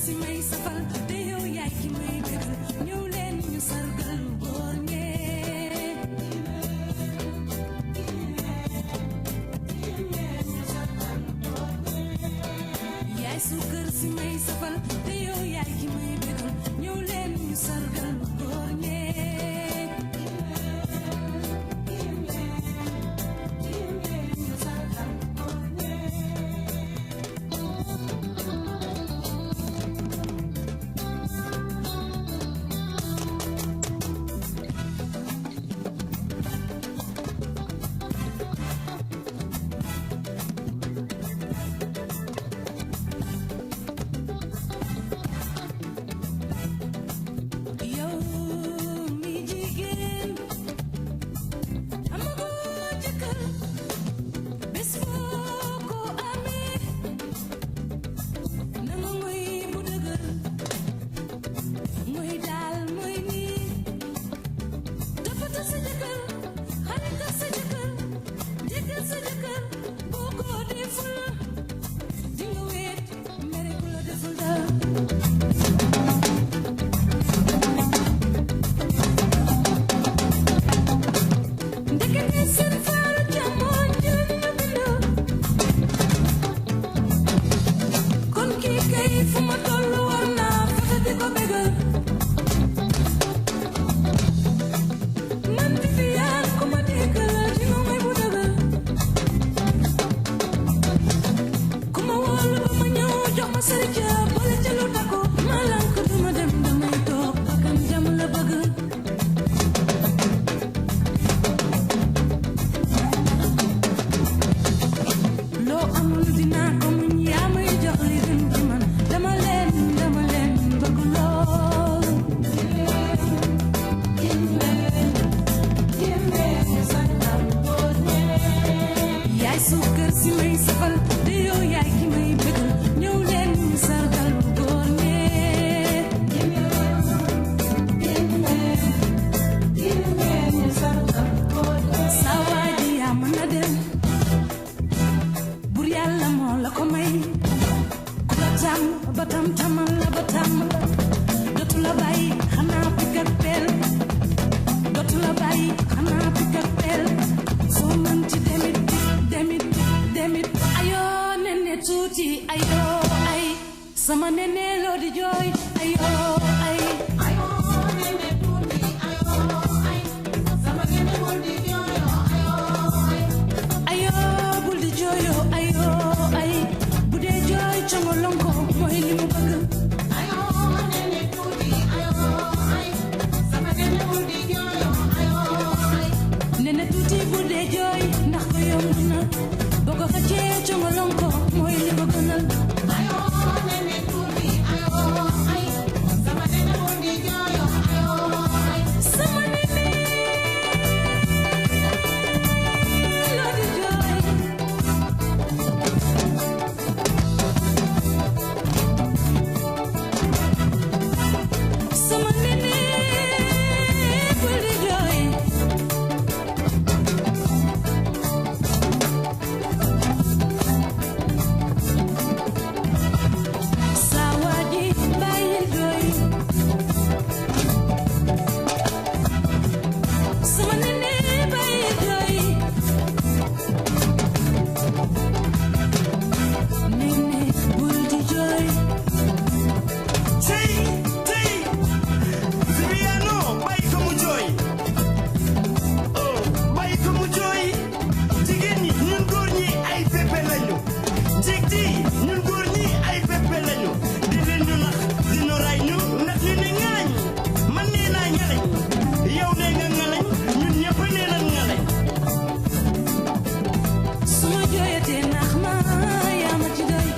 si may safal te yow yaay ki may bégal ñëw leen ñu sargal góor ñee yaay suukar si may safal te yow yaay ki may bégal ñëw leen ñu sargal góor ñee sama nene lo di jooy ayo ay ayo nene tuuti ayo ay sama nene bul di jooyo ayo bul di jooyo ayo ay bu dee jooy congolonko mooy li mu bëgg ayo nene tuuti ayo ay sama nene bul di jooyo ayo ay nene tuuti bu dee jooy ndax ko yomb na boo ko xëccee congolonko mooy li mu gënal ayo nene tuuti ayo ay sama nene bul di jooyo ayo ay sama nene lo di jooy sama nene bul di jooy Sawaji bàyyil jooy sama nene bàyyil jooy nene bul di jooy tey Viviano bàyyi ko mu jooy oh bàyyi ko mu jooy jigéen ñi ñun góor ñi ay bébé lañu jig ji ñun góor ñi ay bébé lañu di leen ñu nax di ñu ray ñu ndax ñu ne ngalañ man nee naa ngalañ yow nee nga ngalañ ñun ñëpp nee nañ ngalañ suma jooyatee nax ma yaa ma ci doy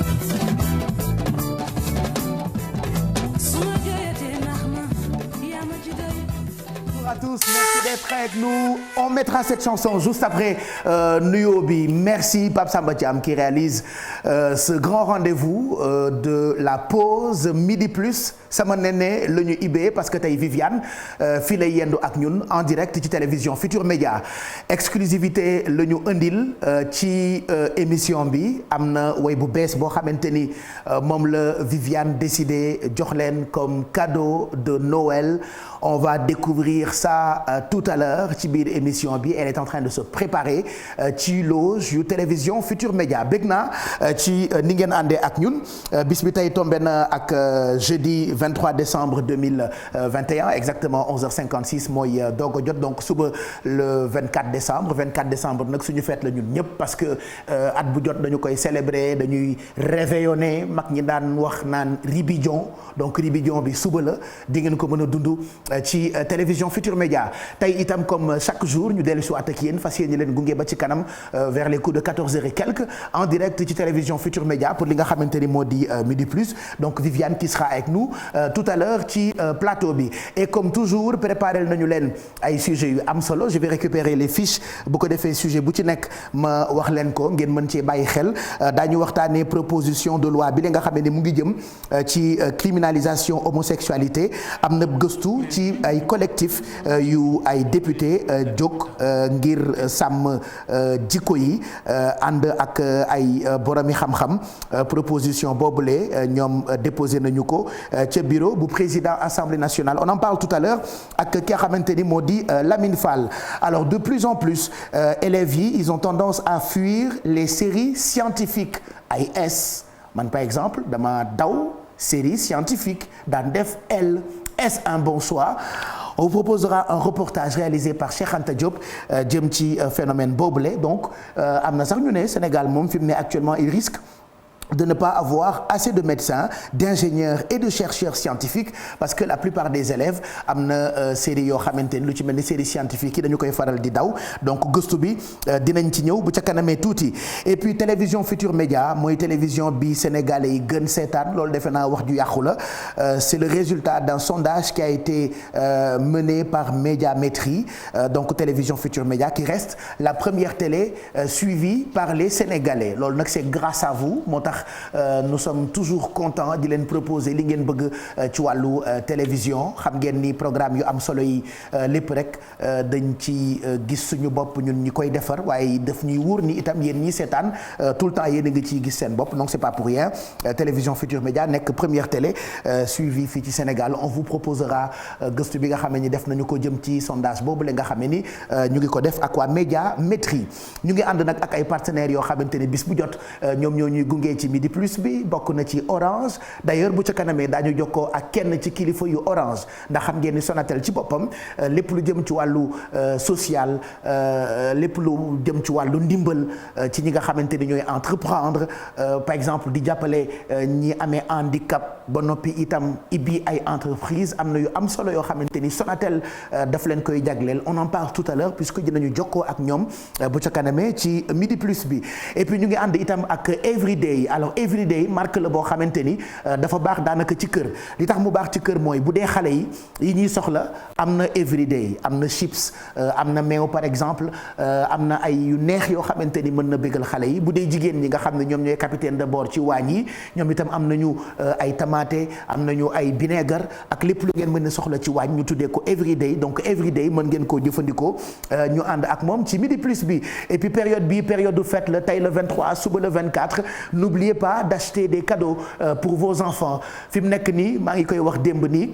suma jooyatee nax ma yaa ma ci doy Bonjour à tous, merci d'être avec nous. On on mettra cette chanson juste après nuyoo bi. Merci Pape Samba Thiam qui réalise ce grand rendez-vous de la pause Midi Plus sama nene la ñu ibee parce que tey Viviane fii lay yendu ak ñun en direct ci télévision Futur Média exclusivité la ñu indil ci émission bi am na way bu bees boo xamante ni moom la Viviane décidé jox leen comme cadeau de Noël. On va découvrir ça tout à l'heure ci biir émission bi. Elle est en train de se préparer ci loge yu télévision Futur Média bég naa ci ni ngeen àndee ak ñun bis bi tey tombé na ak jeudi 23 décembre 2021 exactement 11h56 mooy doog a jot donc suba le 24 décembre nag suñu fête la ñun ñëpp parce que at bu jot dañu koy célébrer dañuy réveillonner mag ñi daan wax naan Ribidion donc Ribidion bi suba la di ngeen ko mën a dund ci télévision Futur Média tey itam comme chaque jour ñu dellu si waat ak yéen fas yéene leen gunge ba ci kanam vers les coups de 14h et quelques en direct ci télévision Futur Média pour li nga xamante ni moo di Midi Plus donc Viviane qui sera avec nous tout à l'heure ci plateau bi et comme toujours préparé nañu leen ay sujets yu am solo je vais récupérer les fiches bu ko defee sujet bu ci nekk ma wax leen ko ngeen mën cee bàyyi xel daañu waxtaanee proposition de loi bi li nga xam ne mu ngi jëm ci criminalisation homosexualité am na gëstu ci ay collectif yu ay député jóg ngir sàmm jikko yi ànd ak ay boromi xam-xam proposition boobule ñoom déposé nañu ko ca bureau bu président assemblée nationale on en parle tout à l'heure ak ki nga xamante ni moo di Lamine Fall alors de plus en plus élèves yi ils ont tendance à fuir les séries scientifiques ay S man par exemple dama daw série scientifique daan def L est-ce un bon choix? On vous proposera un reportage réalisé par Cheikh Anta Diop jëm ci phénomène boobule donc am na sax ñu ne Sénégal moom fi mu ne actuellement il risque de ne pas avoir assez de médecins, d'ingénieurs et de chercheurs scientifiques parce que la plupart des élèves am na série yoo xamante ni lu ci mel ni série scientifique yi dañu koy faral di daw donc gëstu bi dinañ ci ñëw bu ca kanamee tuuti et puis télévision Futur Média mooy télévision bi sénégalais yi gën seetaan loolu defe naa wax ju yàqu la c'est le résultat d'un sondage qui a été mené par Médiamétrie donc télévision Futur Média qui reste la première télé suivie par les Sénégalais loolu nag c'est grâce à vous moo tax nous sommes toujours contents di leen proposer li ngeen bëgg ci wàllu télévision xam ngeen ni programme yu am solo yi lépp rek dañ ci gis suñu bopp ñun ñi koy defar waaye daf ñuy wóor ni itam yéen ñi seetaan tout le temps yéen a ngi ciy gis seen bopp donc c'est pas pour rien télévision Futur Média nekk première télé suivie fii ci Sénégal on vous proposera gëstu bi nga xam ne ni def nañu ko jëm ci sondage boobu la nga xam ne ni ñu ngi ko def ak waa Médiamétrie ñu ngi ànd nag ak ay partenaires yoo xamante ne bis bu jot ñoom ñoo ñuy gunge ci Midi Plus bi bokk na ci Orange d'ailleurs bu ca kanamee daañu jokkoo ak kenn ci kilifa yu Orange ndax xam ngeen ni Sonatel ci boppam lépp lu jëm ci wàllu social lépp lu jëm ci wàllu ndimbal ci ñi nga xamante ni ñooy entreprendre par exemple di jàppale ñi amee handicap ba noppi itam ibbi ay entreprise am na yu am solo yoo xamante ni Sonatel daf leen koy jagleel on en parle tout à l'heure puisque dinañu jokkoo ak ñoom bu ca kanamee ci Midi Plus bi et puis ñu ngi ànd itam ak Everyday alors Everyday marque la boo xamante ni dafa baax daanaka ci kër li tax mu baax ci kër mooy bu dee xale yi ñuy soxla am na Everyday am na chips am na meew par exemple am na ay yu neex yoo xamante ni mën na bégal xale yi bu dee jigéen ñi nga xam ne ñoom ñooy capitaine de bord ci waañ yi ñoom itam am nañu ay tomate am nañu ay vinaigre ak lépp lu ngeen mën a soxla ci waañ ñu tuddee ko Everyday donc Everyday mën ngeen koo jëfandikoo ñu ànd ak moom ci Midi Plus bi et puis période du fête la tey le 23 suba le 24 n'oubliez pas d'acheter des cadeaux pour vos enfants fi mu nekk nii maa ngi koy wax démb nii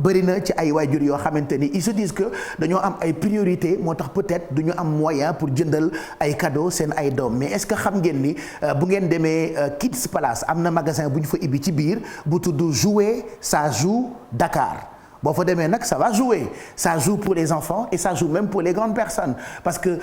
bëri na ci ay waajur yoo xamante ni ils se disent que dañoo am ay priorité moo tax peut-être du ñu am moyen pour jëndal ay cadeaux seen ay doom mais est-ce que xam ngeen ni bu ngeen demee Kids Palace am na magasin bu ñu fa ibbi ci biir bu tudd Jouer ça joue Dakar. boo fa demee nag ça va jouer ça joue pour les enfants et ça joue même pour les grandes personnes parce que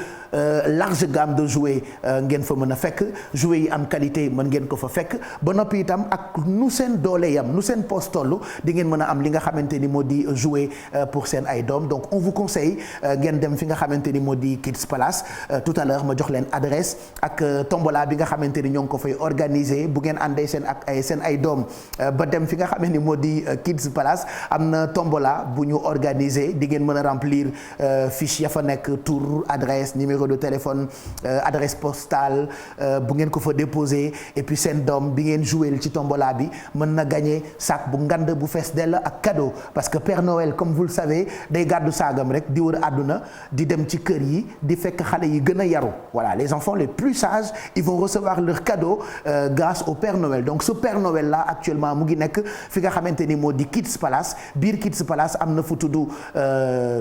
large gamme de jouets ngeen fa mën a fekk jouets yi am qualité mën ngeen ko fa fekk ba noppi itam ak nu seen doole yam nu seen poche tollu di ngeen mën a am li nga xamante ni moo di jouet pour seen ay doom donc on vous conseille ngeen dem fi nga xamante ni moo di Kids Palace tout à l'heure ma jox leen adresse ak tombola bi nga xamante ni ñoo ngi ko fay organiser bu ngeen àndee seen ay doom ba dem fi nga xamante ni moo di Kids Palace am na tombola bu ñu organiser di ngeen mën a remplir fiche ya fa nekk tour adresse numéro de téléphone adresse postale bu ngeen ko fa déposer et puis seen doom bi ngeen jouer ci tombola bi mën na gagner sac bu ngand bu fees dell ak cadeau parce que Père Noël comme vous le savez day gàddu saagam rek di wër àdduna di dem ci kër yi di fekk xale yi gën a yaru voilà les enfants les plus sages ils vont recevoir leur cadeau grâce au Père Noël donc ce Père Noël là actuellement mu ngi nekk fi nga xamante ni moo di Kids Palace biir Kids Palace am na fu tudd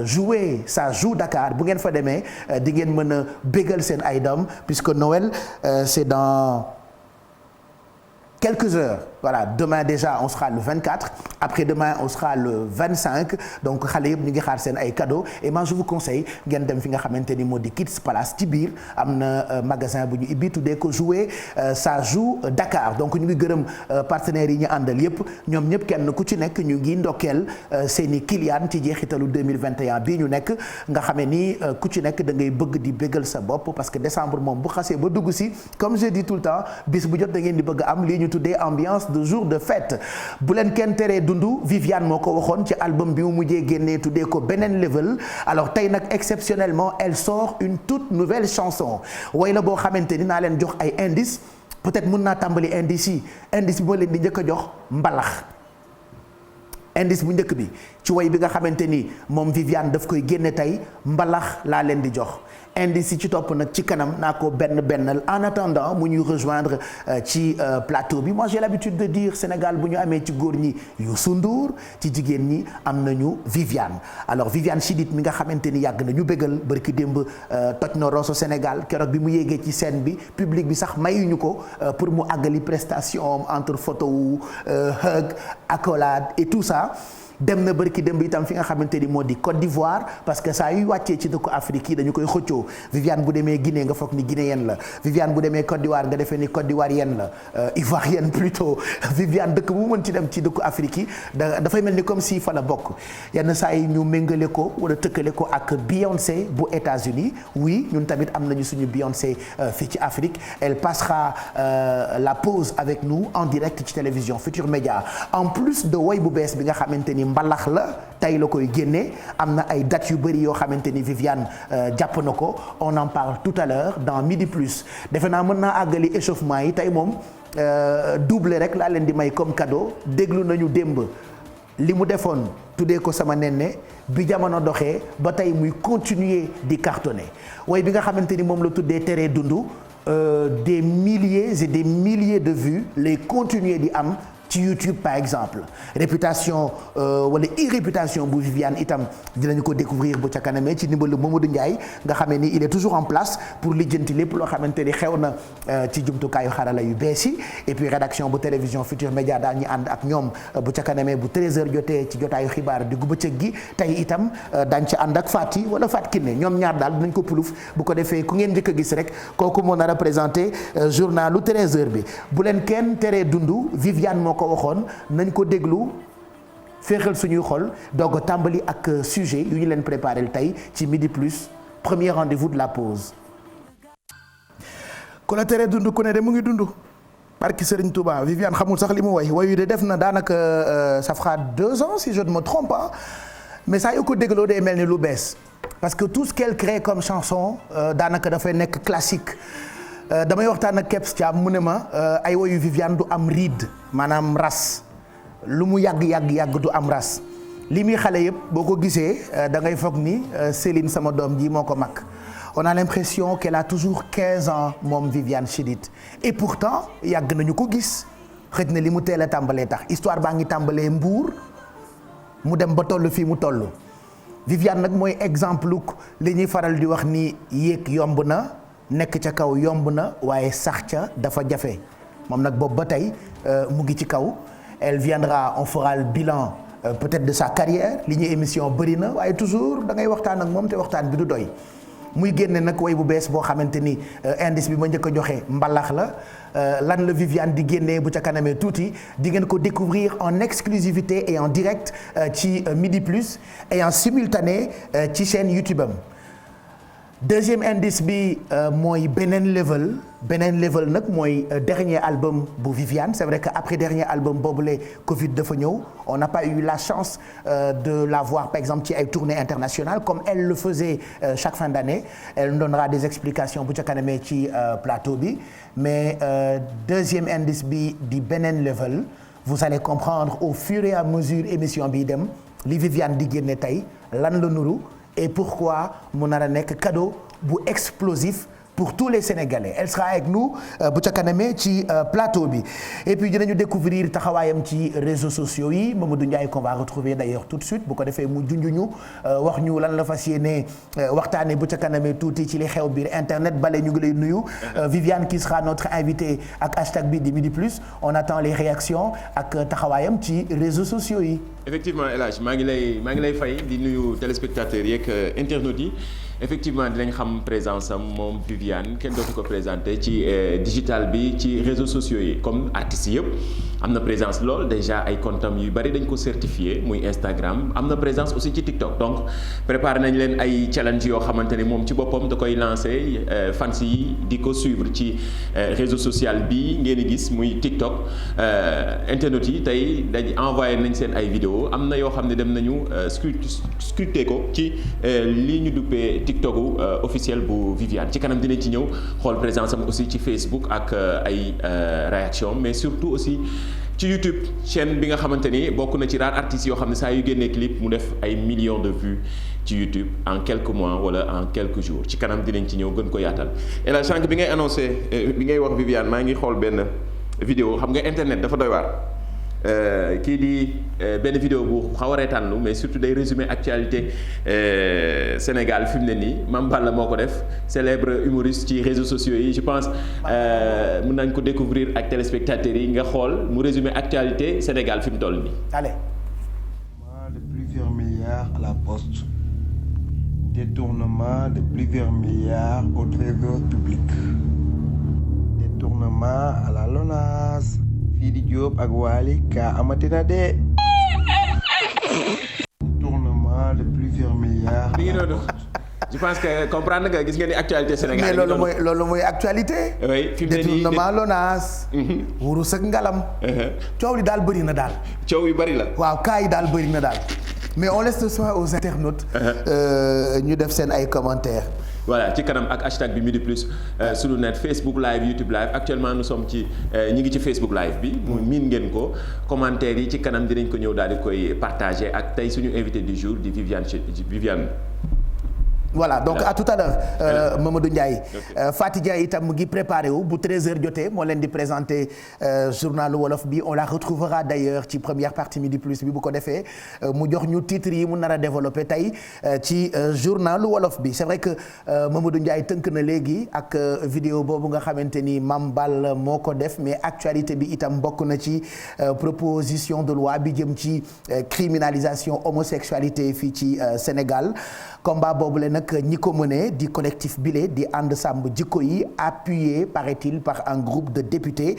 jouer ça joue Dakar bu ngeen fa demee di ngeen mën a bégal seen ay doom puisque Noël c'est dans quelques heures voilà demain déjà on sera le 24 après-demain on sera le 25 donc xale yëpp ñu ngi xaar seen ay cadeaux et moi je vous conseille ngeen dem fi nga xamante ni moo di Kids Palace ci biir am na magasin bu ñu ibbi tuddee ko jouer ça joue Dakar donc ñu ngi gërëm partenaires yi ñu àndal yëpp ñoom ñëpp kenn ku ci nekk ñu ngi ndokkeel seeni clients ci jeexitalu 2021 bii ñu nekk nga xamee ni ku ci nekk da ngay bëgg di bégal sa bopp parce que décembre moom bu xasee ba dugg si comme je dis tout le temps bis bu jot da ngeen di bëgg am lii ñu tuddee ambiance de jour de fête bu leen kenn teree dundu Viviane moo ko waxoon ci album bi mu mujjee génnee tuddee ko beneen level alors tey nag exceptionnellement elle sort une toute nouvelle chanson way la boo xamante ni naa leen jox ay indices peut-être mun naa tàmbali indice yi indice bi moo leen di njëkk a jox mbalax indice bu njëkk bi ci way bi nga xamante ni moom Viviane daf koy génne tey mbalax laa leen di jox indice yi ci topp nag ci kanam naa ko benn en attendant mu ñuy rejoindre ci plateau bi moi j'ai l'habitude de dire Sénégal bu ñu amee ci góor ñi Youssou Ndour ci jigéen ñi am nañu Viviane alors Viviane Chidid mi nga xamante ni yàgg nañu bégal barki démb toj na Rosso Sénégal keroog bi mu yéegee ci scène bi public bi sax mayuñu ko pour mu àggali prestation entre photo wu hug accolade et tout ça dem na bërki dem bi itam fi nga xamante ni moo di Côte d'Ivoire parce que saa yuy wàccee ci dëkku Afrique yi dañu koy xëccoo Viviane bu demee Guinée nga foog ni guinéenne la Viviane bu demee Côte d'Ivoire nga defee ni Côte d'Ivoirienne la ivoirienne plutôt Viviane dëkk bu mën ci dem ci dëkku Afrique yi dafay mel ni comme si fa la bokk yenn saa yi ñu méngale ko wala tëkkale ko ak Beyoncé bu États-Unis oui ñun tamit am nañu suñu Beyoncé fii ci Afrique elle passera la pause avec nous en direct ci télévision Futur Média en plus de woy bu bees bi nga xamante ni mbalax la tey la koy génne am na ay dates yu bëri yoo xamante ni Viviane jàpp na ko on en parle tout à l'heure dans Midi Plus defe naa mën naa àggali échauffement yi tey moom double rek laa leen di may comme cadeau déglu nañu démb li mu defoon tuddee ko sama nenne bi jamono doxee ba tey muy continuer di cartonner way bi nga xamante ni moom la tuddee teree dundu des milliers et des milliers de vues lay continuer di am ci YouTube par exemple réputation wala irréputation bu Viviane itam dinañu ko découvrir bu ca kanamee ci ndimbalu Mamadou Ndiaye nga xamee ni il est toujours en place pour lijjanti lépp loo xamante ni xew na ci jumtukaayu xarala yu bees yi et puis rédaction bu télévision Futur Média daal ñu ànd ak ñoom bu ca kanamee bu 13h jotee ci jotaayu xibaar diggu bëccëg gi tey itam dañ ci ànd ak Fati wala Fat Kiné ñoom ñaar daal dinañ ko puluf bu ko defee ku ngeen njëkk a gis rek kooku moo nar a présenté journalu 13h bi bu leen kenn teree dundu Viviane moo ko waxoon nañ ko déglu féexal suñuy xol doog a tàmbali ak sujet yu ñu leen préparé tey ci Midi Plus premier rendez-vous de la pause. ku la teree dund ku ne de mu ngi dund barki Serigne Touba Viviane xamul sax li mu wayu de def na daanaka ça fera 2 ans si je ne me trompe pas mais saa yu ko dégloo day mel ni lu bees parce que tout ce qu'elle crée comme chanson daanaka dafay nekk classique. damay waxtaan ak Kebs Thiam mu ne ma ay woyu Viviane du am riid maanaam ras lu mu yàgg du am ras li muy xale yëpp boo ko gisee da ngay foog ni Céline sama doom ji moo ko mag on a l'impression qu'elle a toujours 15 ans moom Viviane Chidid et pourtant yàgg nañu ko gis xëj na li mu teel a tàmbalee tax histoire baa ngi tàmbalee Mbour mu dem ba toll fii mu toll Viviane nag mooy exemple li ñuy faral di wax ni yéeg yomb na nekk ca kaw yomb na waaye sax ca dafa jafe moom nag boobu ba tey mu ngi ci kaw elle viendra on fera le bilan peut-être de sa carrière li ñuy émission bëri na waaye toujours da ngay waxtaan ak moom te waxtaan bi du doy muy génne nag way bu bees boo xamante ni indice bi ma njëkk a joxe mbalax la lan la Viviane di génnee bu ca kanamee tuuti di ngeen ko découvrir en exclusivité et en direct ci Midi Plus et en simultané ci chaîne YouTube am deuxième indice bi mooy beneen level nag mooy dernier album bu Viviane c'est vrai que après dernier album boobule Covid dafa ñëw on n'a pas eu la chance de la voir par exemple ci ay tournées internationales comme elle le faisait chaque fin d'année elle nous donnera des explications bu ca kanamee ci plateau bi mais deuxième indice bi di beneen level vous allez comprendre au fur et à mesure émission bi dem li Viviane di génne tey lan la nuru et pourquoi mu nar a nekk cadeau bu explosif pour tous les Sénégalais elle sera avec nous bu ca kanamee ci plateau bi et puis dinañu découvrir taxawaayam ci réseaux sociaux yi Mamadou Ndiaye qu'on va retrouver d'ailleurs tout de suite bu ko defee mu junjuñu wax ñu lan la fas yéene waxtaane bu ca kanamee tuuti ci li xew biir internet bale ñu ngi lay nuyu Viviane qui sera notre invitée ak hashtag bi di Midi Plus on attend les réactions ak taxawaayam ci réseaux sociaux yi. effectivement El Hadj maa ngi lay fay di nuyu téléspectateurs yeeg internautes yi. effectivement dinañ xam présence am moom Viviane kenn dootu ko présenté ci digital bi ci réseaux sociaux yi comme artistes yëpp am na présence lool déjà ay comptes yu bari dañ ko certifié muy Instagram am na présence aussi ci TikTok donc préparé nañ leen ay challenge yoo xamante ne moom ci boppam da koy lancé fans yi di ko suivre ci réseau social bi ngeen di gis muy TikTok internautes yi tey dañ envoyé nañ seen ay vidéo am na yoo xam ne dem nañu scruté ko ci li ñu duppee TikTok officiel bu Viviane ci kanam dinañ ci ñëw xool présence am aussi ci Facebook ak ay réaction mais surtout aussi ci YouTube chaîne bi nga xamante ni bokk na ci rares artistes yoo xam ne saa yu génnee clip mu def ay millions de vues ci YouTube en quelques mois wala en quelques jours ci kanam dinañ ci ñëw gën ko yaatal. et la sànq bi ngay annoncé bi ngay wax Viviane maa ngi xool benn vidéo xam nga internet dafa doy waar. kii di benn vidéo bu xaw a reetaanlu mais surtout day résumé actualité Sénégal fi mu ne nii Mame Balla moo ko def célèbre humoriste ci réseaux sociaux yi je pense mën nañ ko découvrir ak téléspectateurs yi nga xool mu résumé actualité Sénégal fi mu toll nii. Allez. De plusieurs milliards à la poste. Détournement de plusieurs milliards au trésor public. Détournement à la LONASE. Sidi Diop ak Wali ka amatina de. Tournement de plusieurs milliards. je pense que comprendre nga gis nga ni actualité Sénégal. mais loolu mooy actualité. oui fi mu ne nii détournement LONASE. wurus ak ngalam. coow li daal bëri na daal. coow yu bëri la. waaw cas yi daal bëri na daal mais on laisse le soin aux internautes. ñu def seen ay commentaires. voilà ci kanam ak hashtag bi Midi Plus sunu net Facebook live YouTube live actuellement nous sommes ci ñi ngi ci Facebook live bi mu miin ngeen ko commentaires yi ci kanam dinañ ko ñëw daal di koy partager ak tey suñu invité du jour di Viviane. voilà donc à tout à l'heure Mamadou Ndiaye Faty Dia itam mu ngi préparé wu bu 13h jotee moo leen di présenter journalu wolof bi on la retrouvera d'ailleurs ci première partie Midi Plus bi bu ko defee mu jox ñu titres yi mu nar a développer tey ci journalu wolof bi c'est vrai que Mamadou Ndiaye tënk na léegi ak vidéo boobu nga xamante ni Mame Balla moo ko def mais actualité bi itam bokk na ci proposition de loi bi jëm ci criminalisation homosexualité fii ci Sénégal combat boobu la nag ñi ko mëne di collectif bile di ànd sàmm jikko yi appuyé paraît-il par un groupe de députés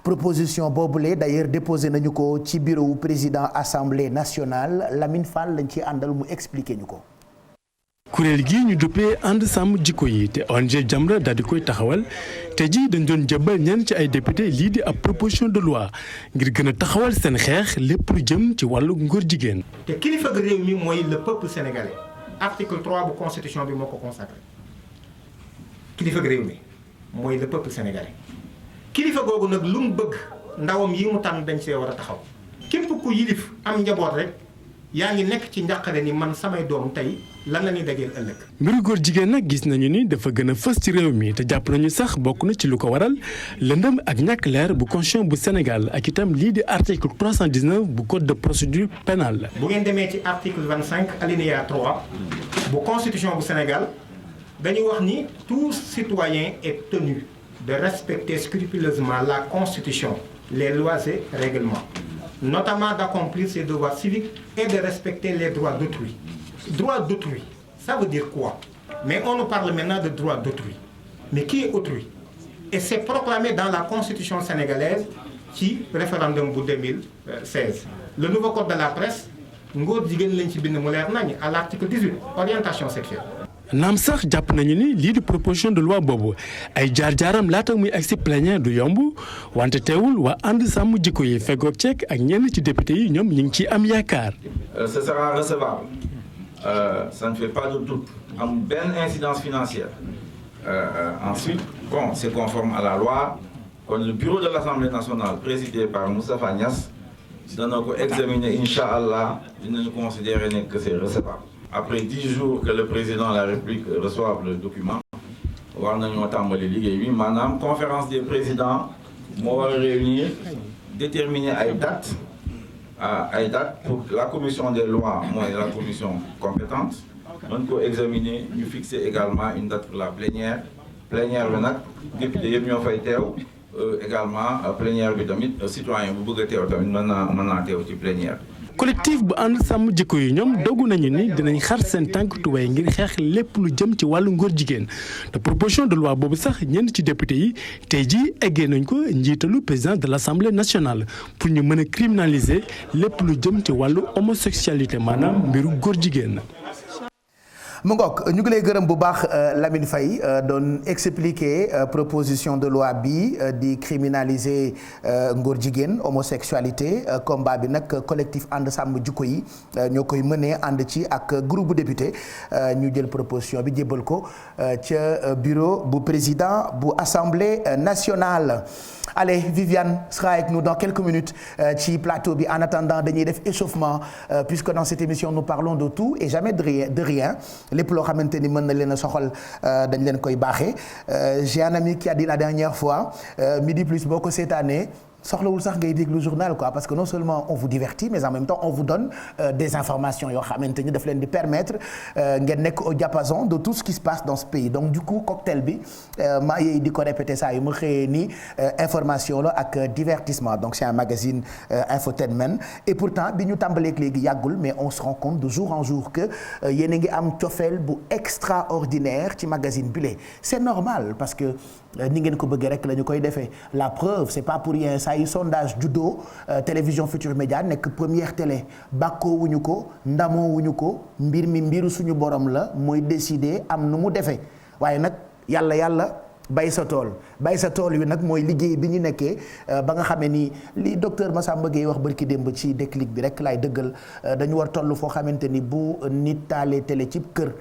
proposition boobule d'ailleurs déposé nañu ko ci bureau président assemblée nationale Lamine Fall lañ ci àndal mu expliqué ñu ko. kuréel gi ñu duppee ànd sàmm jikko yi te ONG Jamra daal di koy taxawal te ji dañ doon jëbbal ñenn ci ay député lii di ab proposition de loi ngir gën a taxawal seen xeex lépp lu jëm ci wàllu ngóor jigéen. te kilifa gi réew mi mooy le peuple sénégalais. article 3 bu constitution bi moo ko consacré kilifa gi réew mi mooy le peuple sénégalais kilifa googu nag lu mu bëgg ndawam yi mu tànn dañ see war a taxaw képp ku yilif am njaboot rek yaa ngi nekk ci njàqare ni man samay doom tey lan la ñuy dajeel ëllëg. mbiru góor jigéen nag gis nañu ni dafa gën a fës ci réew mi te jàpp nañu sax bokk na ci lu ko waral lëndëm ak ñàkk leer bu constitution bu Sénégal ak itam lii di article 319 bu code de procédure pénale. bu ngeen demee ci article 25 alinéa 3 bu constitution bu Sénégal dañuy wax ni tout citoyen est tenu de respecter scrupuleusement la constitution les lois et règlements. Notamment d'accomplir ses devoirs civiques et de respecter les droits d'autrui. Droits d'autrui, ça veut dire quoi? Mais on nous parle maintenant de droits d'autrui. Mais qui est autrui? Et c'est proclamé dans la constitution sénégalaise ci référendum bu 2016. Le nouveau code de la presse ngóor jigéen lañ ci bind mu leer nañ à l'article 18 orientation sexuelle. naam sax jàpp nañu ni lii di proposition de loi boobu ay jaar-jaaram laata muy agsi plénière du yomb wante teewul waa ànd sàmm jikko yi feggoog ceek ak ñenn ci député yi ñoom ñu ngi ciy am yaakaar. Ce sera recevable. Ça ne fait pas de doute. Am benn incidence financière. Ensuite, bon, c'est conforme à la loi. Kon le bureau de l'Assemblée nationale présidé par Moustapha Niasse dana ko examiner inch'Allah dinañu considérer que c'est recevable. Après 10 jours que le président de la République reçoive le document war nañoo tàmbali liggéey bi maanaam conférence des présidents moo war a réunir déterminer ay dates pour la commission des lois mooy la commission compétente mën ko examiner ñu fixer également une date pour la plénière bi nag député yëpp ñoo fay teew également plénière bi tamit citoyen bu bëgg a teew tamit mën naa teew ci plénière. collectif bu ànd sàmm jikko yi ñoom dogu nañu ni dinañ xar seen tànk tuwaay ngir xeex lépp lu jëm ci wàllu ngóor jigéen te proposition de loi boobu sax ñenn ci député yi tey jii eggee nañ ko njiitalu président de l'Assemblée nationale pour ñu mën a criminaliser lépp lu jëm ci wàllu homosexualité maanaam mbiru góor jigéen. mu ngoog ñu ngi lay gërëm bu baax Lamine Faye doon expliquer proposition de loi bi di criminaliser ngóor jigéen homosexualité combat bi nag collectif ànd sàmm jikko yi ñoo koy mënee ànd ci ak groupe bu député ñu jël proposition bi jébbal ko ca bureau bu président bu assemblée nationale. Allez, Viviane sera avec nous dans quelques minutes ci plateau bi en attendant dañuy def échauffement puisque dans cette émission nous parlons de tout et jamais de rien lépp loo xamante ni mën na leen a soxal dañ leen koy baaxee j'ai un ami qui a dit la dernière fois Midi Plus boo ko seetaanee soxlawul sax ngay déglu journal quoi parce que non seulement on vous divertit mais en même temps on vous donne des informations yoo xamante ni daf leen di permettre ngeen nekk au diapason de tout ce qui se passe dans ce pays donc du coup cocktail bi maa yey di ko répéter saa yu ma xëyee ni information la ak divertissement donc c'est un magazine infotainment et pourtant bi ñu tàmbaleeg léegi yàggul mais on se rend compte de jour en jour que yéen a ngi am cofeel bu extraordinaire ci magazine bi lee c'est normal parce que ni ngeen ko bëggee rek la ñu koy defee la preuve c'est pas pour rien saa yu sondage juddoo télévision Futur Média nekk première télé bàkkoo wuñu ko ndamoo wuñu ko mbir mi mbiru suñu borom la mooy décider am nu mu defee waaye nag yàlla bay sa tool wi nag mooy liggéey bi ñu nekkee ba nga xamee ni li docteur Massamba Gueye wax barki démb ci déclic bi rek laay dëggal dañu war toll foo xamante ni bu nit taalee télé ci kër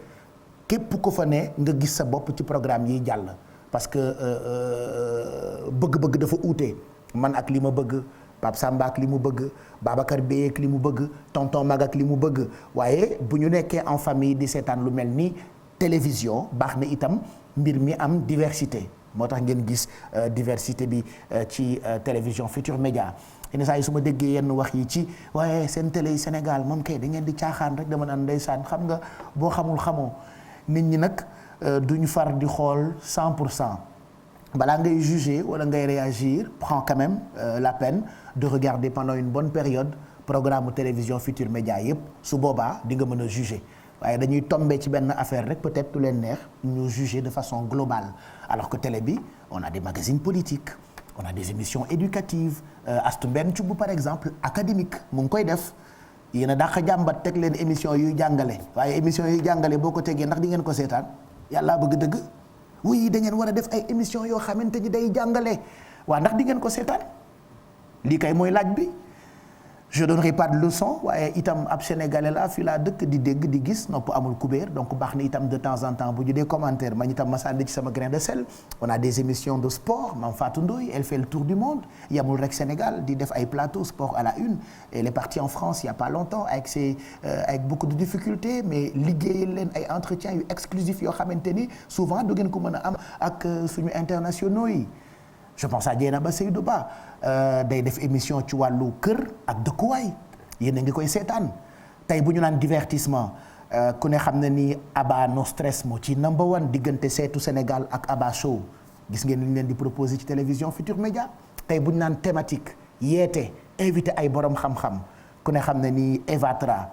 képp ko fa ne nga gis sa bopp ci programme yi jàll parce que bëgg-bëgg dafa uute man ak li ma bëgg Pape Samba ak li mu bëgg Babacar Beye ak li mu bëgg tonton Mag ak li mu bëgg waaye bu ñu nekkee en famille di seetaan lu mel ni télévision baax na itam mbir mi am diversité moo tax ngeen gis diversité bi ci télévision Futur Média yenn saa yi su ma déggee yenn wax yi ci waaye seen télé yi Sénégal moom kay da ngeen di caaxaan rek dama naan ndeysaan xam nga boo xamul xamoo nit ñi nag duñu far di xool 100%. balaa ngay juger wala ngay réagir prends quand même la peine de regarder pendant une bonne période programme télévision Futur Média yëpp su boobaa di nga mën a juger waaye dañuy tomber ci benn affaire rek peut-être du leen neex ñu juger de façon globale alors que télé bi on a des magazines politiques on a des émissions éducatives Astou Mbène Thioub par exemple académique mu ngi koy def yéen a dàq jàmbat teg leen émission yuy jàngale waaye émission yuy jàngale boo ko tegee ndax di ngeen ko seetaan yàllaa bëgg dëgg oui da ngeen war a def ay émission yoo xamante ni day jàngale waa ndax di ngeen ko seetaan lii kay mooy laaj bi je donnerai pas de leçon waaye itam ab sénégalais la fii laa dëkk di dégg di gis nopp amul kubéer donc baax na itam de temps en temps bu ñu dee commentaire man itam ma sànni ci sama grain de sel on a des émissions de sport Mame Fatou Ndoye elle fait le tour du monde yamul rek Sénégal di def ay plateau sport à la une elle est partie en France il y a pas longtemps avec beaucoup de difficultés mais liggéeyal leen ay entretiens yu exclusifs yoo xamante ni souvent du ngeen ko mën a am ak suñu internationaux yi je pense à Dieynaba Seydou Ba day def émission ci wàllu kër ak dëkkuwaay yéen a ngi koy seetaan tey bu ñu naan divertissement ku ne xam na ni Abba No Stress moo ci number one diggante seetu Sénégal ak Abba Show gis ngeen li ñu leen di proposer ci télévision Futur Média tey bu ñu naan thématique yeete invité ay borom xam-xam ku ne xam na ni Evatra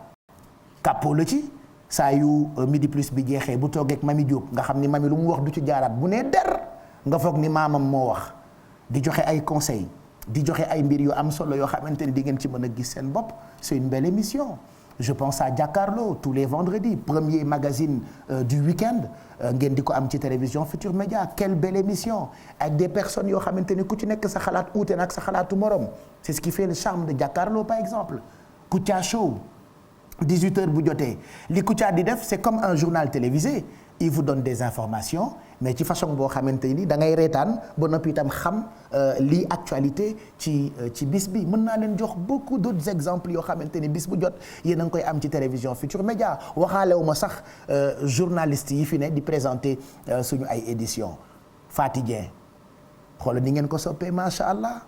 kàppoo la ci saa yu Midi Plus bi jeexee bu toogee ak Mami Diop nga xam ni Mami lu mu wax du ci jaaraat bu nee der nga foog ni maamam moo wax. di joxe ay conseils di joxe ay mbir yu am solo yoo xamante ni di ngeen ci mën a gis seen bopp c'est une belle émission je pense à Jakaarlo tous les vendredis premier magazine du week-end ngeen di ko am ci télévision Futur Média quelle belle émission avec des personnes yoo xamante ni ku ci nekk sa xalaat uute na ak sa xalaatu morom c'est ce qui fait le charme de Jakaarlo par exemple Kouthia Show 18h bu jotee li Kouthia di def c'est comme un journal télévisé il vous donne des informations mais ci façon boo xamante ni da ngay reetaan ba noppi itam xam lii actualité ci bis bi mën naa leen jox beaucoup d'autres exemples yoo xamante ni bis bu jot yéen a ngi koy am ci télévision Futur Média waxaalewu ma sax journalistes yi fi ne di présenter suñu ay éditions Faty Dieng xoolal ni ngeen ko soppee macha allah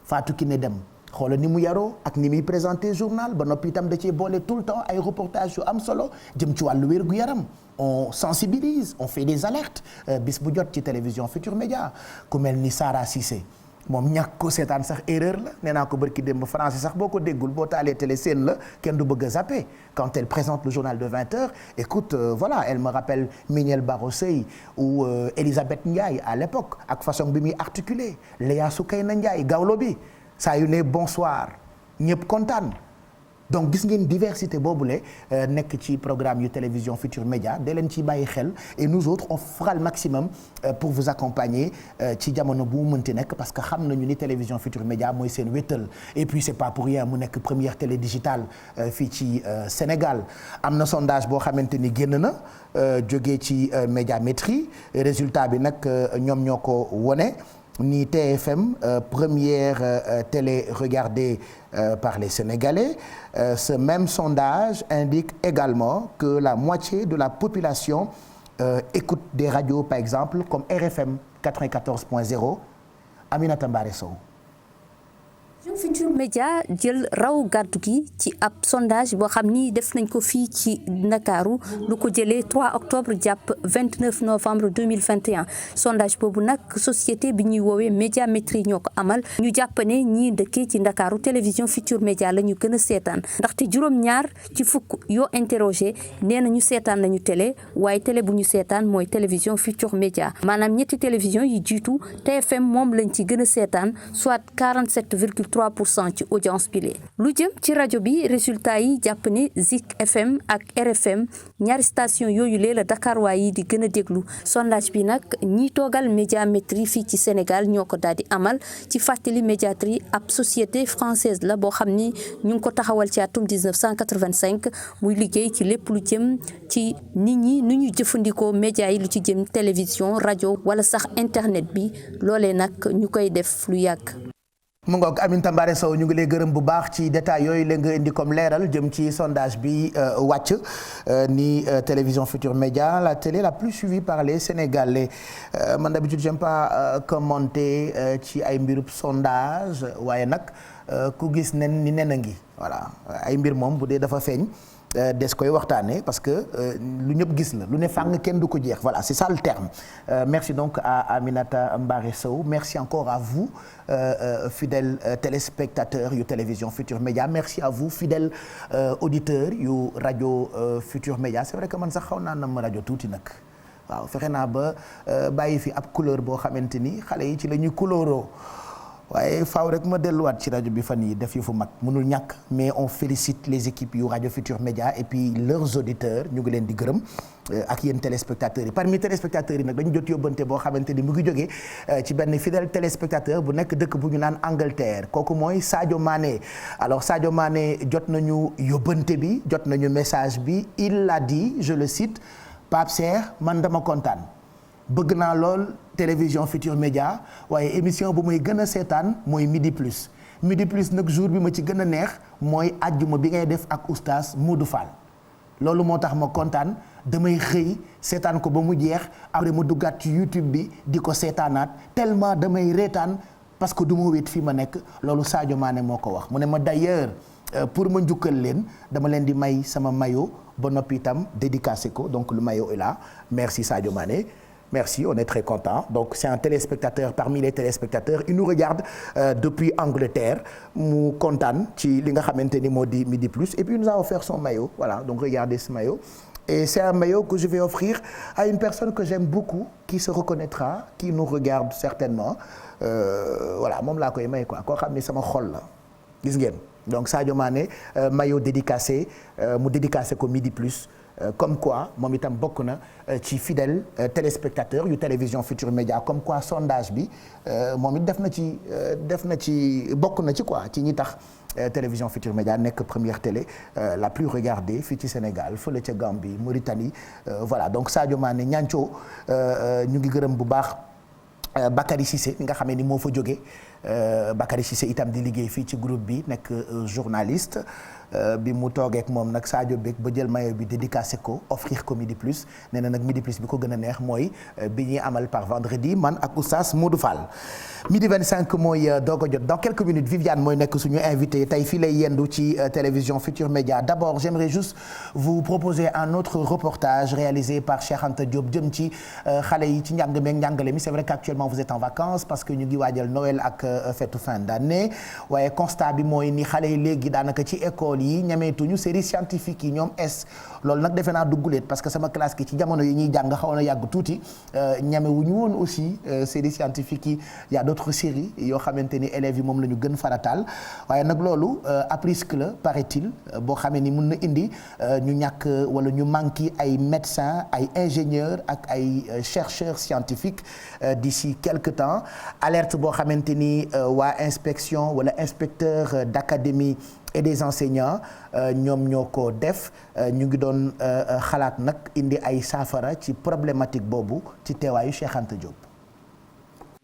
Fatou Kiné Dem xoolal ni mu yaroo ak ni muy présenter journal ba noppi itam da cee boole tout le temps ay reportages yu am solo jëm ci wàllu wér gu yaram on sensibilise on fait des alertes bis bu jot ci télévision Futur Média ku mel ni Sara Cissé moom ñàkk ko seetaan sax erreur la nee naa ko barki démb français sax boo ko déggul boo taalee télé seen la kenn du bëgg a zapper quand elle présente le journal de 20h écoute voilà elle me rappelle Mignel Barro Seye ou Elisabeth Ndiaye à l'époque ak façon bi muy articuler Léa Soukeyna Ndiaye gawlo bi saa yu ne bonsoir ñëpp kontaan donc gis ngeen diversité boobule nekk ci programme yu télévision Futur Média da leen ciy bàyyi xel et nous autres on fera le maximum pour vous accompagner ci jamono bu mu mënti nekk parce que xam nañu ni télévision Futur Média mooy seen wéttal et puis c'est pas pour rien mu nekk première télé digitale fii ci Sénégal am na sondage boo xamante ni génn na jógee ci Médiamétrie résultat bi nag ñoom ñoo ko wone ni TFM première télé regardée par les Sénégalais ce même sondage indique également que la moitié de la population écoute des radios par exemple comme RFM 94.0 Aminata Mbaré Sow Futur Média jël raw gàddu gi ci ab sondage boo xam ni def nañ ko fii ci Ndakaaru lu ko jëlee 3 octobre jàpp 29 novembre 2021 sondage boobu nag société bi ñuy woowee Médiamétrie ñoo ko amal ñu jàpp ne ñii dëkkee ci Ndakaaru télévision Futur Média la ñu gën a seetaan ndaxte juróom-ñaar ci fukk yoo interrogé nee na ñu seetaan nañu télé waaye télé bu ñu seetaan mooy télévision Futur Média maanaam ñetti télévision yi jiitu TFM moom lañ ci gën a seetaan soit 47,3% ci audience bi lu jëm ci rajo bi résultat yi jàpp ne Zik FM ak RFM ñaari station yooyu lee la Dakar waa yi di gën a déglu sondage bi nag ñi toogal Médiamétrie fii ci Sénégal ñoo ko daal di amal ci fàttali Médiamétrie ab société française la boo xam ni ñu ngi ko taxawal ci atum 1985 muy liggéey ci lépp lu jëm ci nit ñi nu ñu jëfandikoo média yi lu ci jëm télévision rajo wala sax internet bi loolee nag ñu koy def lu yàgg. mu ngoog Aminata Mbaré Sow ñu ngi lay gërëm bu baax ci détails yooyu la nga indi comme leeral jëm ci sondage bi wàcc ni télévision Futur Média la télé la plus suivie par les Sénégalais man d'habitude j'aime pas commenter ci ay mbirub sondage waaye nag ku gis nen ni nen a ngi voilà ay mbir moom bu dee dafa feeñ des koy waxtaanee parce que lu ñëpp gis la lu ne fàng kenn du ko jeex voilà c'est ça le terme merci donc à Aminata Mbaré Sow merci encore à vous fidèles téléspectateurs yu télévision Futur Média merci à vous fidèles auditeurs yu rajo Futur Média c'est vrai que man sax xaw naa nam rajo tuuti nag waaw fexe naa ba bàyyi fi ab couleur boo xamante ni xale yi ci la ñuy couleur waaye faaw rek ma delluwaat ci rajo bi fan yi def yu fu mag mënul ñàkk mais on félicite les équipes yu rajo Futur Média et puis leurs auditeurs ñu ngi leen di gërëm ak yéen téléspectateurs yi parmi téléspectateurs yi nag dañu jot yóbbante boo xamante ni mu ngi jógee ci benn fidèle téléspectateur bu nekk dëkk bu ñu naan Angleterre kooku mooy Sadio Mané alors Sadio Mané jot nañu yóbbante bi jot nañu message bi il l'a dit je le cite Pape Serre man dama kontaan bëgg naa lool télévision Futur Média waaye émission bu muy gën a seetaan mooy Midi Plus Midi Plus nag jour bi ma ci gën a neex mooy àjjuma bi ngay def ak oustaz Modou Fall loolu moo tax ma kontaan damay xëy seetaan ko ba mu jeex après ma duggaat ci YouTube bi di ko seetaanaat tellement damay reetaan parce que du ma wéet fii ma nekk loolu Sadio Mané moo ko wax mu ne ma d'ailleurs pour ma njukkal leen dama leen di may sama maillot ba noppi itam dédicacé ko donc le maillot est là merci Sadio Mané. Merci, on est très content. Donc c'est un téléspectateur parmi les téléspectateurs. Il nous regarde depuis Angleterre. Mu kontaan ci li nga xamante ni moo di Midi Plus et puis il nous a offert son maillot. Voilà, donc regardez ce maillot. Et c'est un maillot que je vais offrir à une personne que j'aime beaucoup, qui se reconnaîtra, qui nous regarde certainement. Voilà, moom laa koy may quoi. Koo xam ni sama xol la. gis ngeen donc Sadio Mané maillot dédicacé mu dédicacé ko Midi Plus. Comme quoi moom itam bokk na ci fidèle téléspectateur yu télévision Futur Média comme quoi sondage bi moom it def na ci bokk na ci quoi ci ñi tax télévision Futur Média nekk première télé la plus regardée fii ci Sénégal fële ca Gambie Mauritanie voilà donc Sadio Mané ñancoo ñu ngi gërëm bu baax Bakary Cissé mi nga xamee ni moo fa jógee Bakary Cissé itam di liggéey fii ci groupe bi nekk journaliste bi mu toogeek moom nag Sadio Bek ba jël maillot bi dédicacé ko offrir ko Midi Plus nee na nag Midi Plus bi ko gën a neex mooy bi ñuy amal par vendredi man ak Oustaz Modou Fall. midi 25 mooy doog a jot dans quelques minutes Viviane mooy nekk suñu invité tey fii lay yendu ci télévision Futur Média d'abord j'aimerais juste vous proposer un autre reportage réalisé par Cheikh Anta Diop jëm ci xale yi ci njàng meeg njàngale mi c'est vrai qu'actuellement vous êtes en vacances parce que ñu ngi waajal Noël ak fête fin d'année waaye constat bi mooy ni xale yi léegi daanaka ci école yi ñameetuñu série scientifique yi ñoom loolu nag defe naa dugguleet parce que sama classe ki ci jamono yi ñuy jàng xaw na yàgg tuuti ñamewuñu woon aussi série scientifique yi y a d'autres séries yoo xamante ni élèves yi moom la ñu gën farataal waaye nag loolu aprisque la paraît-il boo xamee ni mun na indi ñu ñàkk wala ñu manqué ay médecins ay ingénieurs ak ay chercheurs scientifiques d'ici quelque temps alerte boo xamante ni waa inspection wala inspecteur d'académie et des enseignants ñoom ñoo ko def ñu ngi doon xalaat nag indi ay saafara ci problématique boobu ci teewaayu Cheikh Anta Diop.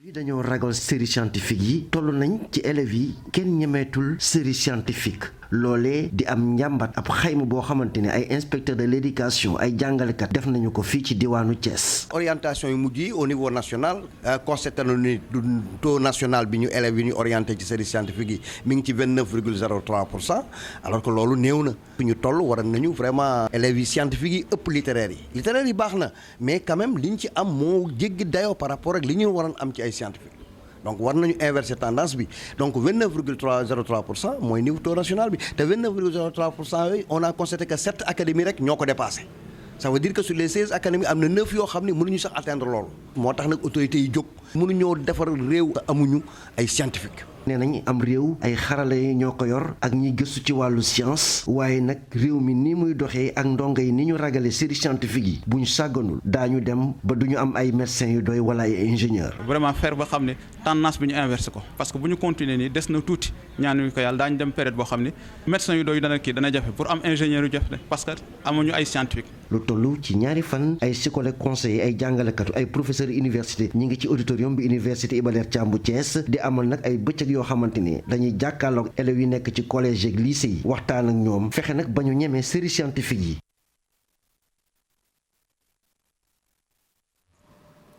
yi dañoo ragal série scientifique yi toll nañ ci élèves yi kenn ñemeetul série scientifique loolee di am njàmbat ab xayma boo xamante ne ay inspecteur de l'éducation ay jàngalekat def nañu ko fii ci diwaanu Thiès. orientation yu mujj yi au niveau national constaté nañu ni du taux national bi ñu élèves yi ñu orienté ci série scientifique yi mi ngi ci 29,03% alors que loolu néew na fi ñu toll war nañu vraiment élèves yi scientifique yi ëpp littéraire yi baax na mais quand même li ñu ci am moo jéggi dayoo par rapport ak li ñu waroon am ci ay scientifique donc war nañu inverser tendance bi donc 29,03% mooy niveau taux national bi te 29,03% yooyu on a constaté que 7 académies rek ñoo ko dépassé ça veut dire que sur les 16 académies am na 9 yoo xam ne mënuñu sax atteindre loolu moo tax nag autorités yi jóg mënuñoo defar réew te amuñu ay scientifique nee nañ am réew ay xarala yi ñoo ko yor ak ñi gëstu ci wàllu science waaye nag réew mi ni muy doxee ak ndongo yi ni ñu ragale série scientifique yi bu ñu sàgganul daañu dem ba du ñu am ay médecins yu doy wala ay ingénieurs. vraiment faire ba xam ne tendance bi ñu inversé ko parce que bu ñu continuer nii des na tuuti ñaanuñu ko yàlla daañu dem période boo xam ne médecins yu doy dana jafe pour am ingénieurs yu jafe parce que amuñu ay scientifique. lu toll ci ñaari fan ay psychologues conseillers ay jàngalekatu ay professeurs université ñi ngi ci auditorium bi université Iba Der Thiam bu Thiès di amal nag ay bëccëg yoo xamante ni dañuy jàkkaarloog élèves yi nekk ci collège ak lycée yi waxtaan ak ñoom fexe nag ba ñu ñemee série scientifique yi.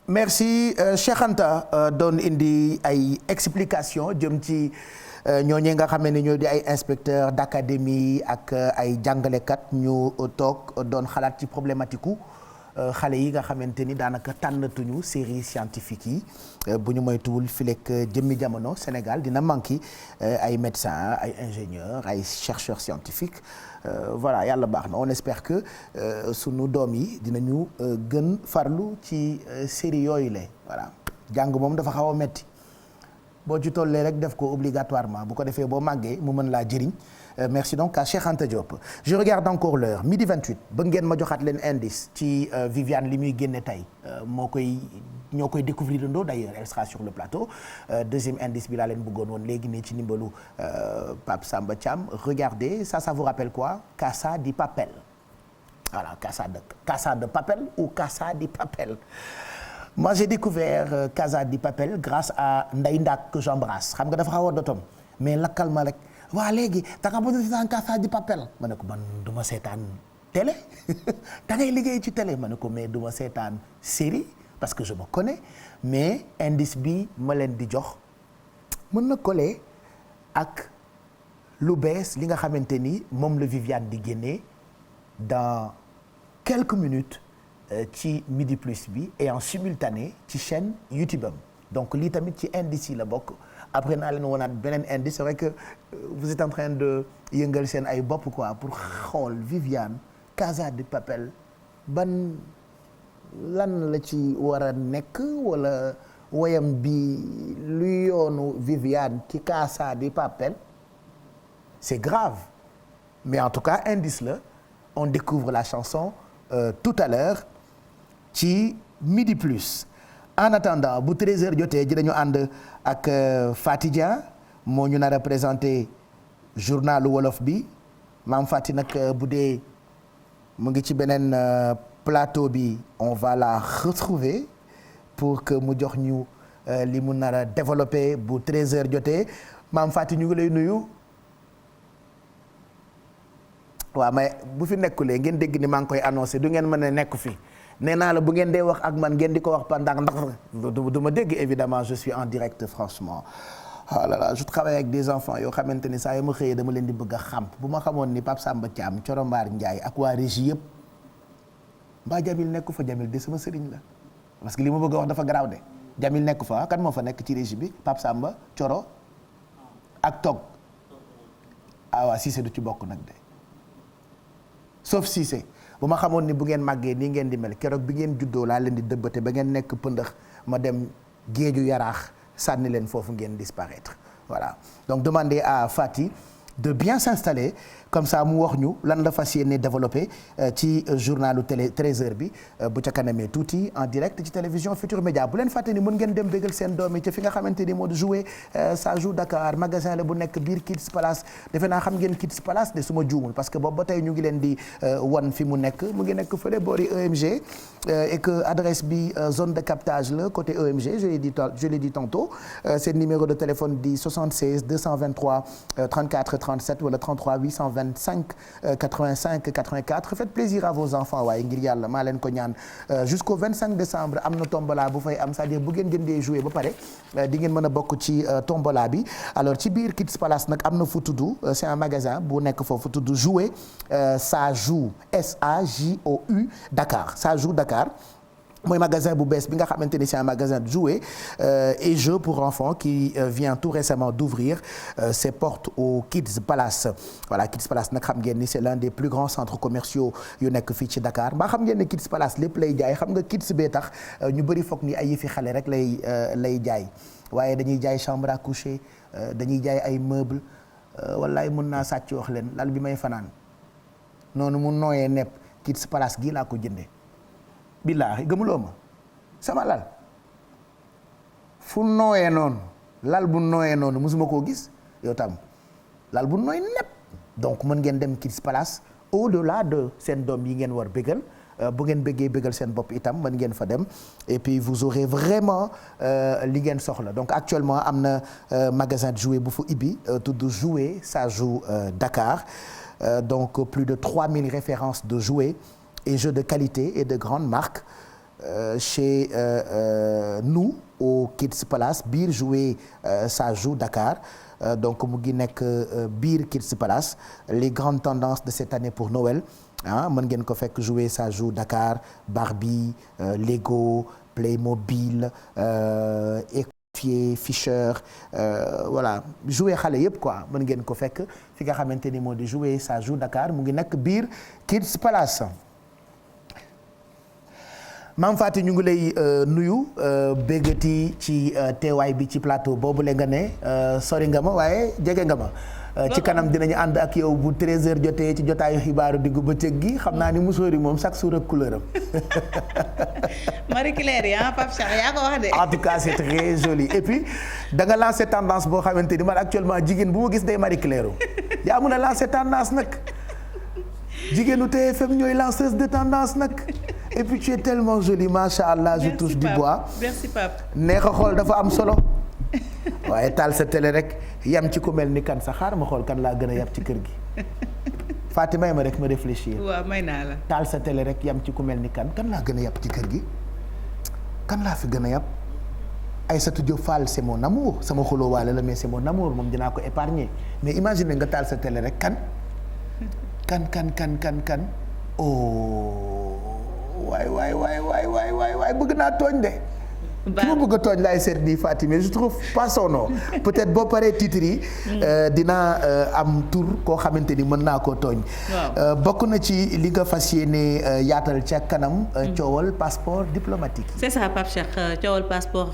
merci Cheikh Anta doon indi ay explication jëm ci ñooñu nga xam ne ñoo di ay inspecteur d'académie ak ay jàngalekat ñu toog doon xalaat ci problématique u xale yi nga xamante ni daanaka tànnatuñu série scientifique yi bu ñu moytuwul fileek jëmmi jamono Sénégal dina manqué ay médecins ay ingénieurs ay chercheurs scientifiques voilà yàlla baax na on espère que sunu doom yi dinañu gën farlu ci série yooyu la voilà jàng moom dafa xaw a metti boo ci tollee rek def ko obligatoirement bu ko defee boo màggee mu mën laa jëriñ merci donc à Cheikh Anta Diop je regarde encore l'heure midi 28 ba ngeen ma joxaat leen indice ci Viviane li muy génne tey ñoo koy découvrir ndoo d'ailleurs elle sera sur le plateau deuxième indice bi laa leen bëggoon woon léegi nii ci ndimbalu Pape Samba Thiam regardez ça vous rappelle quoi Casa di Papel voilà Casa de Papel ou Casa di Papel. Moi j'ai découvert Casa di Papel grâce à Ndeye Ndak que j'embrasse xam nga dafa xaw a dotom mais lakkal ma rek waa léegi da nga bëgg a seetaan Casa di Papel ma ne ko man du ma seetaan télé da ngay liggéey ci télé ma ne ko mais du ma seetaan série parce que je me connais mais indice bi ma leen di jox mën na coller ak lu bees li nga xamante ni moom la Viviane di génnee dans quelques minutes. ci Midi Plus bi et en simultané ci chaîne YouTube am donc lii tamit ci indice yi la bokk après naa leen wonaat beneen indice c'est vrai que vous êtes en train de yëngal seen ay bopp quoi pour xool Viviane Casa di Papel ban lan la ci war a nekk wala woyam bi lu yoonu Viviane ci Casa di Papel c'est grave mais en tout cas indice la on découvre la chanson tout à l'heure ci Midi Plus en attendant bu 13h jotee ji dañu ànd ak Fatidia moo ñu nar a présenté journalu wolof bi maam Fati nag bu dee mu ngi ci beneen plateau bi on va la retrouver pour que mu jox ñu li mu nar a développé bu 13h jotee maam Fati ñu ngi lay nuyu. waaw mais bu fi nekkulee ngeen dégg ni maa ngi koy annoncé du ngeen mën a nekk fi nee naa la bu ngeen dee wax ak man ngeen di ko wax pendant ndax du ma dégg évidemment je suis en direct franchement. oh là là je travaille avec des enfants yoo xamante ni saa yu ma xëyee dama leen di bëgg a xam bu ma xamoon ni Pape Samba Thiam Coro Mbaar Ndiaye ak waa régie yëpp mbaa Jamil nekku fa Jamil de sama sëriñ la parce que li ma bëgg a wax dafa garaaw de Jamil nekku fa kan moo fa nekk ci régie bi Pape Samba Coro ak Tog ah waa Cissé du ci bokk nag de sauf Cissé bu ma xamoon ni bu ngeen màggee nii ngeen di mel keroog bi ngeen juddoo laa leen di dëbbate ba ngeen nekk pëndëx ma dem géeju yaraax sànni leen foofu ngeen disparaître voilà donc demandez à Fati de bien s'installer comme ça mu wax ñu lan la fas yéene développé ci journalu télé 13h bi bu ca kanamee tuuti en direct ci télévision Futur Média bu leen fàtte ni mën ngeen dem bégal seen doom yi ca fi nga xamante ni moo di jouer ça joue Dakar magasin la bu nekk biir Kids Palace defe naa xam ngeen Kids Palace de suma juumul parce que boobu ba tey ñu ngi leen di wan fi mu nekk mu ngi nekk fële boori EMG et que adresse bi zone de captage la côté EMG je l'ai dit tantôt seen numéro de téléphone di 76 223 34 37 wala 33 825 85 84 faites plaisir à vos enfants waaye ngir yàlla maa leen ko ñaan jusqu'au 25 décembre am na tombola bu fay am c'est-à-dire bu ngeen jëndee jouer ba pare di ngeen mën a bokk ci tombola bi alors ci biir Kids Palace nag am na fu tudd c'est un magasin bu nekk foofu tudd jouer ça joue SAJOU Dakar ça joue Dakar mooy magasin bu bees bi nga xamante ni c'est un magasin de jouets et jeux pour enfants qui vient tout récemment d'ouvrir ses portes au Kids Palace voilà Kids Palace nag xam ngeen ni c'est l'un des plus grands centres commerciaux yu nekk fii ci Dakar mbaa xam ngeen ne Kids Palace lépp lay jaay xam nga Kids bee tax ñu bëri foog ni ay yëfi xale rek lay jaay waaye dañuy jaay chambre à coucher dañuy jaay ay meubles wallaay mën naa sàcc wax leen lal bi may fanaan noonu mu nooyee nepp Kids Palace gii laa ko jëndee. billaahi gëmuloo ma sama lal fu nooyee noonu lal bu nooyee noonu mosuma koo gis yow tam lal bu nooy nepp donc mën ngeen dem Kids Palace au-delà de seen doom yi ngeen war bégal bu ngeen bëggee bégal seen bopp itam mën ngeen fa dem et puis vous aurez vraiment li ngeen soxla donc actuellement am na magasin de jouets bu fa ibbi tudd jouer ça joue Dakar donc plus de 3000 références de jouets et jeux de qualité et de grandes marques chez nous au Kids Palace biir jouer ça joue Dakar donc mu ngi nekk biir Kids Palace les grandes tendances de cette année pour Noël ah mën ngeen ko fekk jouer ça joue Dakar Barbie Lego Playmobil Fisher voilà jouer xale yëpp quoi mën ngeen ko fekk fi nga xamante ni moo di jouer ça joue Dakar mu ngi nekk biir Kids Palace. Maam Faty ñu ngi lay nuyu béggati ci teewaay bi ci plateau boobu la nga ne sori nga ma waaye jege nga ma ci kanam dinañu ànd ak yow bu 13h jotee ci jotaayu xibaaru diggu bëccëg gi xam naa ni musóori moom chaque jour ak couleur am. Marie Claire yaa Pape Cheikh yaa ko wax de. En tout cas c'est très joli et puis da nga lancé tendance boo xamante ni man actuellement jigéen bu ma gis day Marie Claire yaa mun a lancé tendance nag jigéenu TFM ñooy lanceuse de tendance nag. Et puis tu es tellement jolie macha allah je touche du bois. Merci Pape. neex a xool dafa am solo waaye taal sa télé rek yam ci ku mel ni kan sa xaar ma xool kan laa gën a yab ci kër gi Faty may ma rek ma réfléchir. waaw may naa la. taal sa télé rek yam ci ku mel ni kan laa gën a yab ci kër gi kan laa fi gën a yab Aïssatou Diop Fall c'est mon amour sama xuloo waale la mais c'est mon amour moom dinaa ko épargner mais imagine nga taal sa télé rek kan oh. waay bëgg naa tooñ de ki ma bëgg a tooñ laay seet nii Fatim mais je trouve pas son nom peut-être boo paree titre yi dinaa am tur koo xamante ni mën naa koo tooñ. bokk na ci li nga fas yéene yaatal ca kanam. coowal passeport diplomatique. c'est ça Pape Cheikh coowal passeport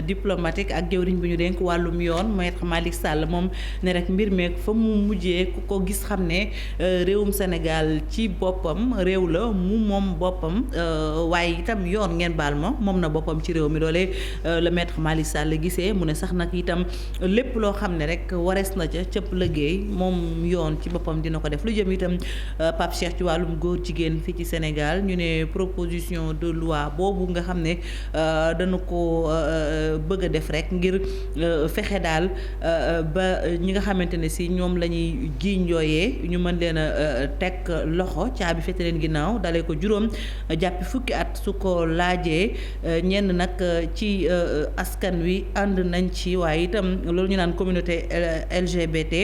diplomatique ak jëwriñ bu ñu dénk wàllum yoon Maître Malick Sall moom ne rek mbir meek fa mu mujjee ku ko gis xam ne réewum Sénégal ci boppam réew la mu moom boppam waaye itam yoon ngeen baal ma moom na boppam ci réew mi loolee le Maître Malick Sall gisee mu ne sax nag itam lépp loo xam ne rek warees na ca cëpp liggéey moom yoon ci boppam dina ko def lu jëm itam Pape Cheikh ci wàllum góor jigéen fii ci Sénégal ñu ne proposition de loi boobu nga xam ne dañu ko bëgg a def rek ngir fexe daal ba ñi nga xamante ne si ñoom la ñuy jiiñ yooyee ñu mën leen a teg loxo caabi fete leen ginnaaw dalee ko juróom jàppi fukki at su ko laajee ñenn nag ci askan wi ànd nañ ci waaye itam loolu ñu naan communauté LGBT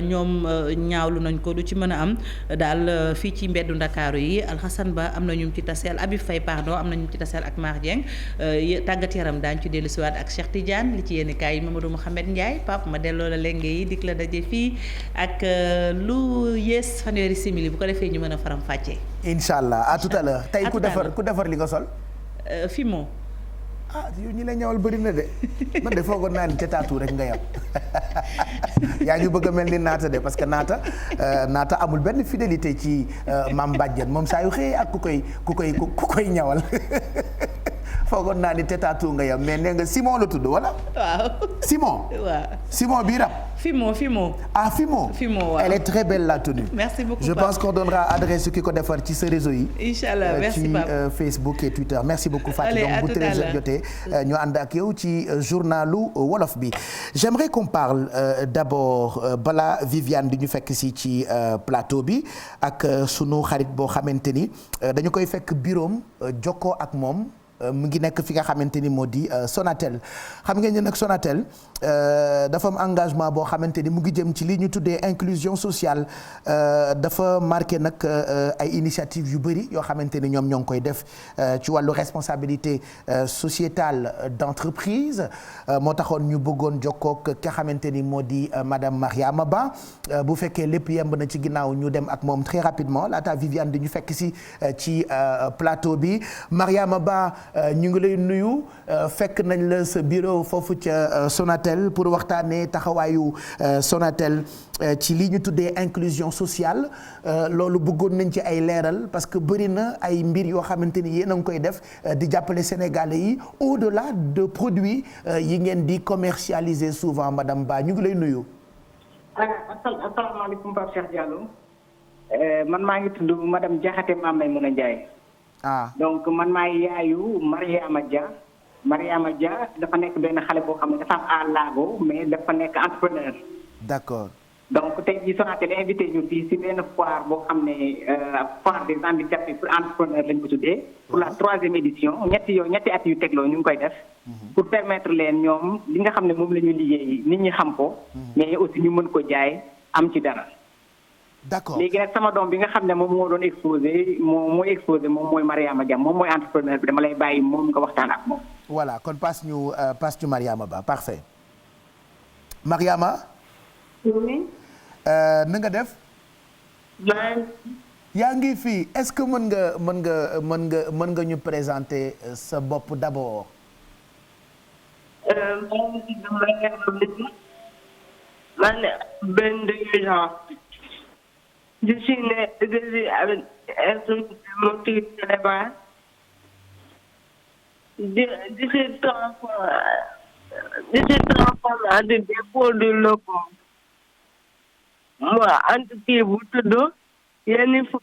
ñoom ñaawlu nañ ko du ci mën a am daal fii ci mbeddu Ndakaaru yi Alxasan Ba am na ñu ci taseel Habib Faye pardon am na ñu ci taseel ak Mar Dieng tàggat yaram daañu ci dellu siwaat ak Cheikh Tidiane li ci yéen kaay yi Mamadou Mouhamed Ndiaye Pape ma delloo la lenge yi dik la daje fii ak lu yées fanweeri simili bu ko defee ñu mën a faram fàccee. incha allah à tout à l'heure tey ku defar li nga sol. Fimo. ah yow ñi la ñawal bëri na de man de foogoon naa ni ca taatu rek nga yam yaa ngi bëgg a mel ni naata de parce que naata amul benn fidélité ci maam Badiane moom saa yu xëyee ak ku koy ñawal foogoon naa ni te taatu nga yam mais nee nga Simon la tudd wala. waaw Simon. waaw Simon bii rap. Fimo. ah Fimo. waaw elle est très belle la tenue. merci beaucoup je pense qu'on donnera adresse ki ko defar ci sa réseau yi. inchallah merci Pape ci Facebook et Twitter merci beaucoup Fatou. donc bu 13h jotee ñu ànd ak yow ci journalu wolof bi. j'aimerais qu'on parle d'abord balaa Viviane di ñu fekk si ci plateau bi ak sunu xarit boo xamante ni dañu koy fekk bureau jokkoo ak moom. mu ngi nekk fi nga xamante ni moo di Sonatel xam ngeen ne nag Sonatel dafa am engagement boo xamante ni mu ngi jëm ci li ñu tuddee inclusion sociale dafa marqué nag ay initiatives yu bëri yoo xamante ni ñoom ñoo ngi koy def ci wàllu responsabilité sociétale d'entreprise moo taxoon ñu bëggoon jokkook ki nga xamante ni moo di madame Mariama Ba bu fekkee lépp yemb na ci ginnaaw ñu dem ak moom très rapidement laata Viviane di ñu fekk si ci plateau bi Mariama Ba ñu ngi lay nuyu fekk nañ la sa bureau foofu ca Sonatel pour waxtaanee taxawaayu Sonatel ci li ñu tuddee inclusion sociale loolu bëggoon nañ ci ay leeral parce que bëri na ay mbir yoo xamante ni yéen a ngi koy def di jàppale Sénégalais yi au-delà de produits yi ngeen di commercialiser souvent madame Ba ñu ngi lay nuyu. asalaamaaleykum Pape Cheikh Diallo man maa ngi tudd madame Diakhaté Mame Maimouna Ndiaye. donc man maay yaayu Mariama Dia dafa nekk benn xale boo xam ne dafa am à laago mais dafa nekk entrepreneur. d'accord. donc tey jii Sonatel invité ñu fii si benn foire boo xam ne foire des handicapés pour entrepreneur lañ ko tuddee. pour la 3e édition ñetti at yu tegloo ñu ngi koy def. pour permettre leen ñoom li nga xam ne moom la ñuy liggéey nit ñi xam ko. mais aussi ñu mën ko jaay am ci dara. d'accord léegi nag sama doom bi nga xam ne moom moo doon exposé moom mooy Mariama Dia moom mooy entrepreneur bi dama lay bàyyi moom nga waxtaan ak moom. voilà kon passe ñu Mariama Ba parfait Mariama. na nga def. yaa ngi fii est-ce que mën nga ñu présenter sa bopp d'abord. man benn je suis né avec mon titre de départ. Je suis transformé en des produits locaux. Moi, entité bu tudd Yenni Food.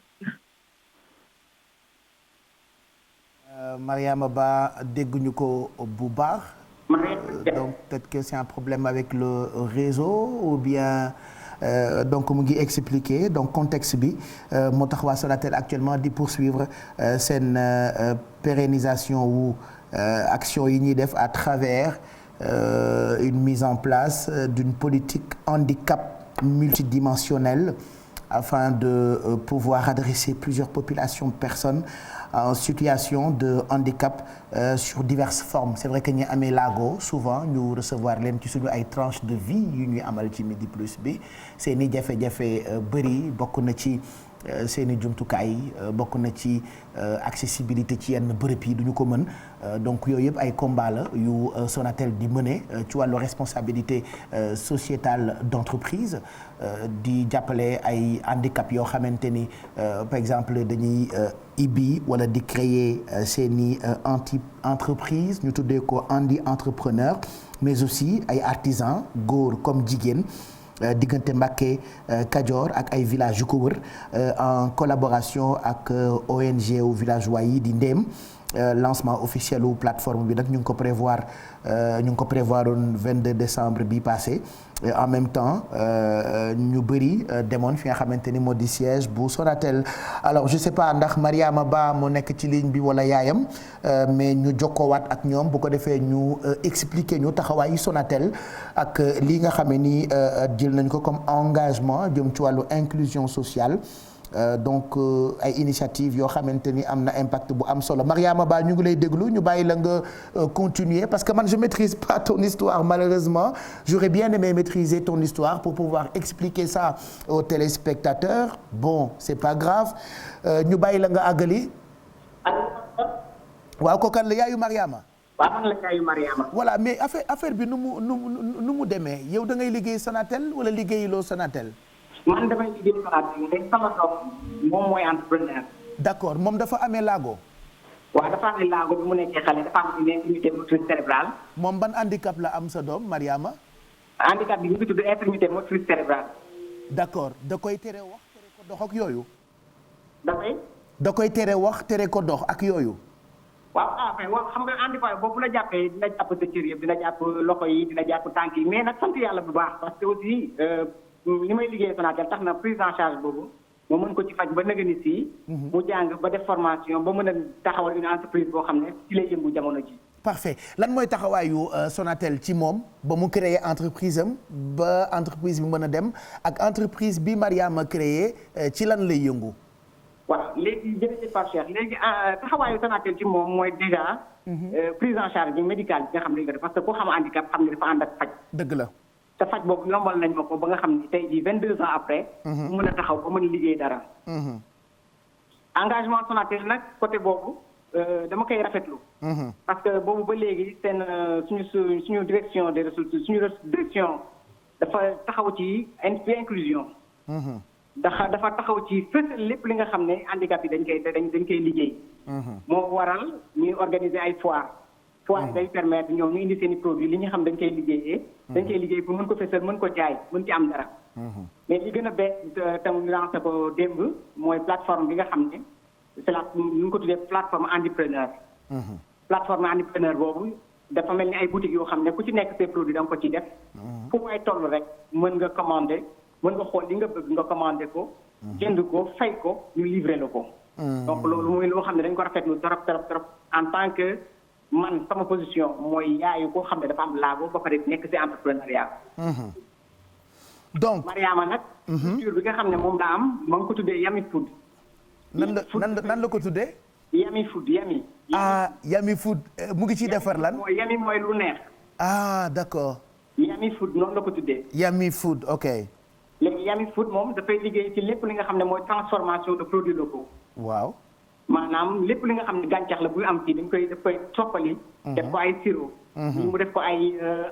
Mariama Ba dégguñu ko bu baax. Donc peut-être que c'est un problème avec le réseau ou bien. Donc mu ngi expliquer donc contexte bi moo tax waa Sonatel actuellement di poursuivre seen pérennisation wu action yi ñuy def à travers une mise en place d'une politique handicap multidimensionnelle afin de pouvoir adresser plusieurs populations de personnes en situation de handicap sur diverses formes. C'est vrai que ñi amee laago souvent ñu recevoir leen ci suñu ay tranches de vie yu ñuy amal ci Midi Plus bi seeni jafe-jafe bëri bokk na ci seeni jumtukaay bokk na ci accessibilité ci yenn bërëb yi duñu ko mën donc yooyu yëpp ay combat la yu Sonatel di mener ci wàllu responsabilité sociétale d'entreprise di jàppale ay handicap yoo xamante ni par exemple dañuy ibbi wala di créer seeni entreprise ñu tuddee ko handi entrepreneur mais aussi ay artisans góor comme jigéen diggante Mbacké Kajoor ak ay villages yu ko wër en collaboration ak ONG ou villageois yi di Ndéem lancement officiel u plateforme bi nag ñu ngi ko prévoiroon 22 décembre bi passé en même temps ñu bëri demoon fi nga xamante ni moo di siège bu Sonatel alors je sais pas ndax Mariama Ba moo nekk ci ligne bi wala yaayam mais ñu jokkoowaat ak ñoom bu ko defee ñu expliquer ñu taxawaayu Sonatel ak lii nga xam ni jël nañ ko comme engagement jëm ci wàllu inclusion sociale donc ay initiative yoo xamante ni am na impact bu am solo Mariama Ba ñu ngi lay déglu ñu bàyyi la nga continuer parce que man je maîtrise pas ton histoire malheureusement j'aurais bien aimé maîtriser ton histoire pour pouvoir expliquer ça aux téléspectateurs bon c'est pas grave ñu bàyyi la nga àggali waaw ko kan la yaayu Mariama waaw man la yaayu Mariama voilà mais affaire bi nu mu demee yow da ngay liggéey Sonatel wala liggéeyuloo Sonatel man damay liggéey Sonatel mais sama doom moom mooy entrepreneur. d'accord moom dafa amee laago. waaw dafa amee laago bi mu nekkee xale dafa am une infirmité motrice cérébrale. moom ban handicap la am sa doom Mariama. handicap bi ñu ngi tudd infirmité motrice cérébrale. d'accord da koy tere wax tere ko dox ak yooyu. da koy tere wax tere ko dox ak yooyu. waaw waaw xam nga handicap boobu la jàppee dina jàpp sa cër yëpp dina jàpp loxo yi dina jàpp tànk yi mais nag sant yàlla bu baax parce que aussi. li may liggéey Sonatel tax na prise en charge boobu mu mën ko ci faj ba nëgëni si mu jàng ba def formation ba mën a taxawal une entreprise boo xam ne ci lay yëngu jamono ji parfait lan mooy taxawaayu Sonatel ci moom ba mu créer entreprise am ba entreprise bi mën a dem ak entreprise bi Mariama créé ci lan lay yëngu waaw léegi jërëjëf Pape Cheikh léegi taxawaayu Sonatel ci moom mooy déjà prise en charge bi médicale bi nga xam ne parce que ku xam handicap xam ne dafa ànd ak faj dëgg la te faj boobu yombal nañ ma ko ba nga xam ni tey jii 22 ans après. mu mën a taxaw ba mën a liggéey dara. engagement Sonatel nag côté boobu dama koy rafetlu. parce que boobu ba léegi seen suñu direction des ressources suñu direction dafa taxaw ci inclusion. dafa taxaw ci fësal lépp li nga xam ne handicap yi dañ koy liggéey. moo waral ñuy organiser ay foire. foire day permettre ñoom ñu indi seen i produits li ñu xam dañ koy liggéeyee. dañ koy liggéey pour mën ko fësal mën ko jaay mën ci am dara. mais li gën a bees tam ñu lancé ko démb mooy plateforme bi nga xam ne c'est la ñu ngi ko tuddee plateforme entrepreneur. plateforme entrepreneur boobu dafa mel ni ay boutiques yoo xam ne ku ci nekk ses produits da nga ko ci def. fu may toll rek mën nga commander mën nga xool li nga bëgg nga commander ko. jënd ko fay ko ñu livrer la ko. donc loolu mooy loo xam ne dañ ko rafetlu trop en tant que. man sama position mooy yaayu koo xam ne dafa am laago ba pare nekk ci entrepreneuriat. donc Mariama nag. structure bi nga xam ne moom la am moo ngi ko tuddee Yami Food. nan la ko tuddee. Yami Food Yami. Yami Food mu ngi ciy defar lan. Yami mooy lu neex. d'accord. Yami Food noonu la ko tuddee. Yami Food ok. léegi Yami Food moom dafay liggéey ci lépp li nga xam ne mooy transformation de produits locaux. waaw. maanaam lépp li nga xam ne gàncax la buy am fii daf koy soppali. def ko ay sirop. lii mu def ko ay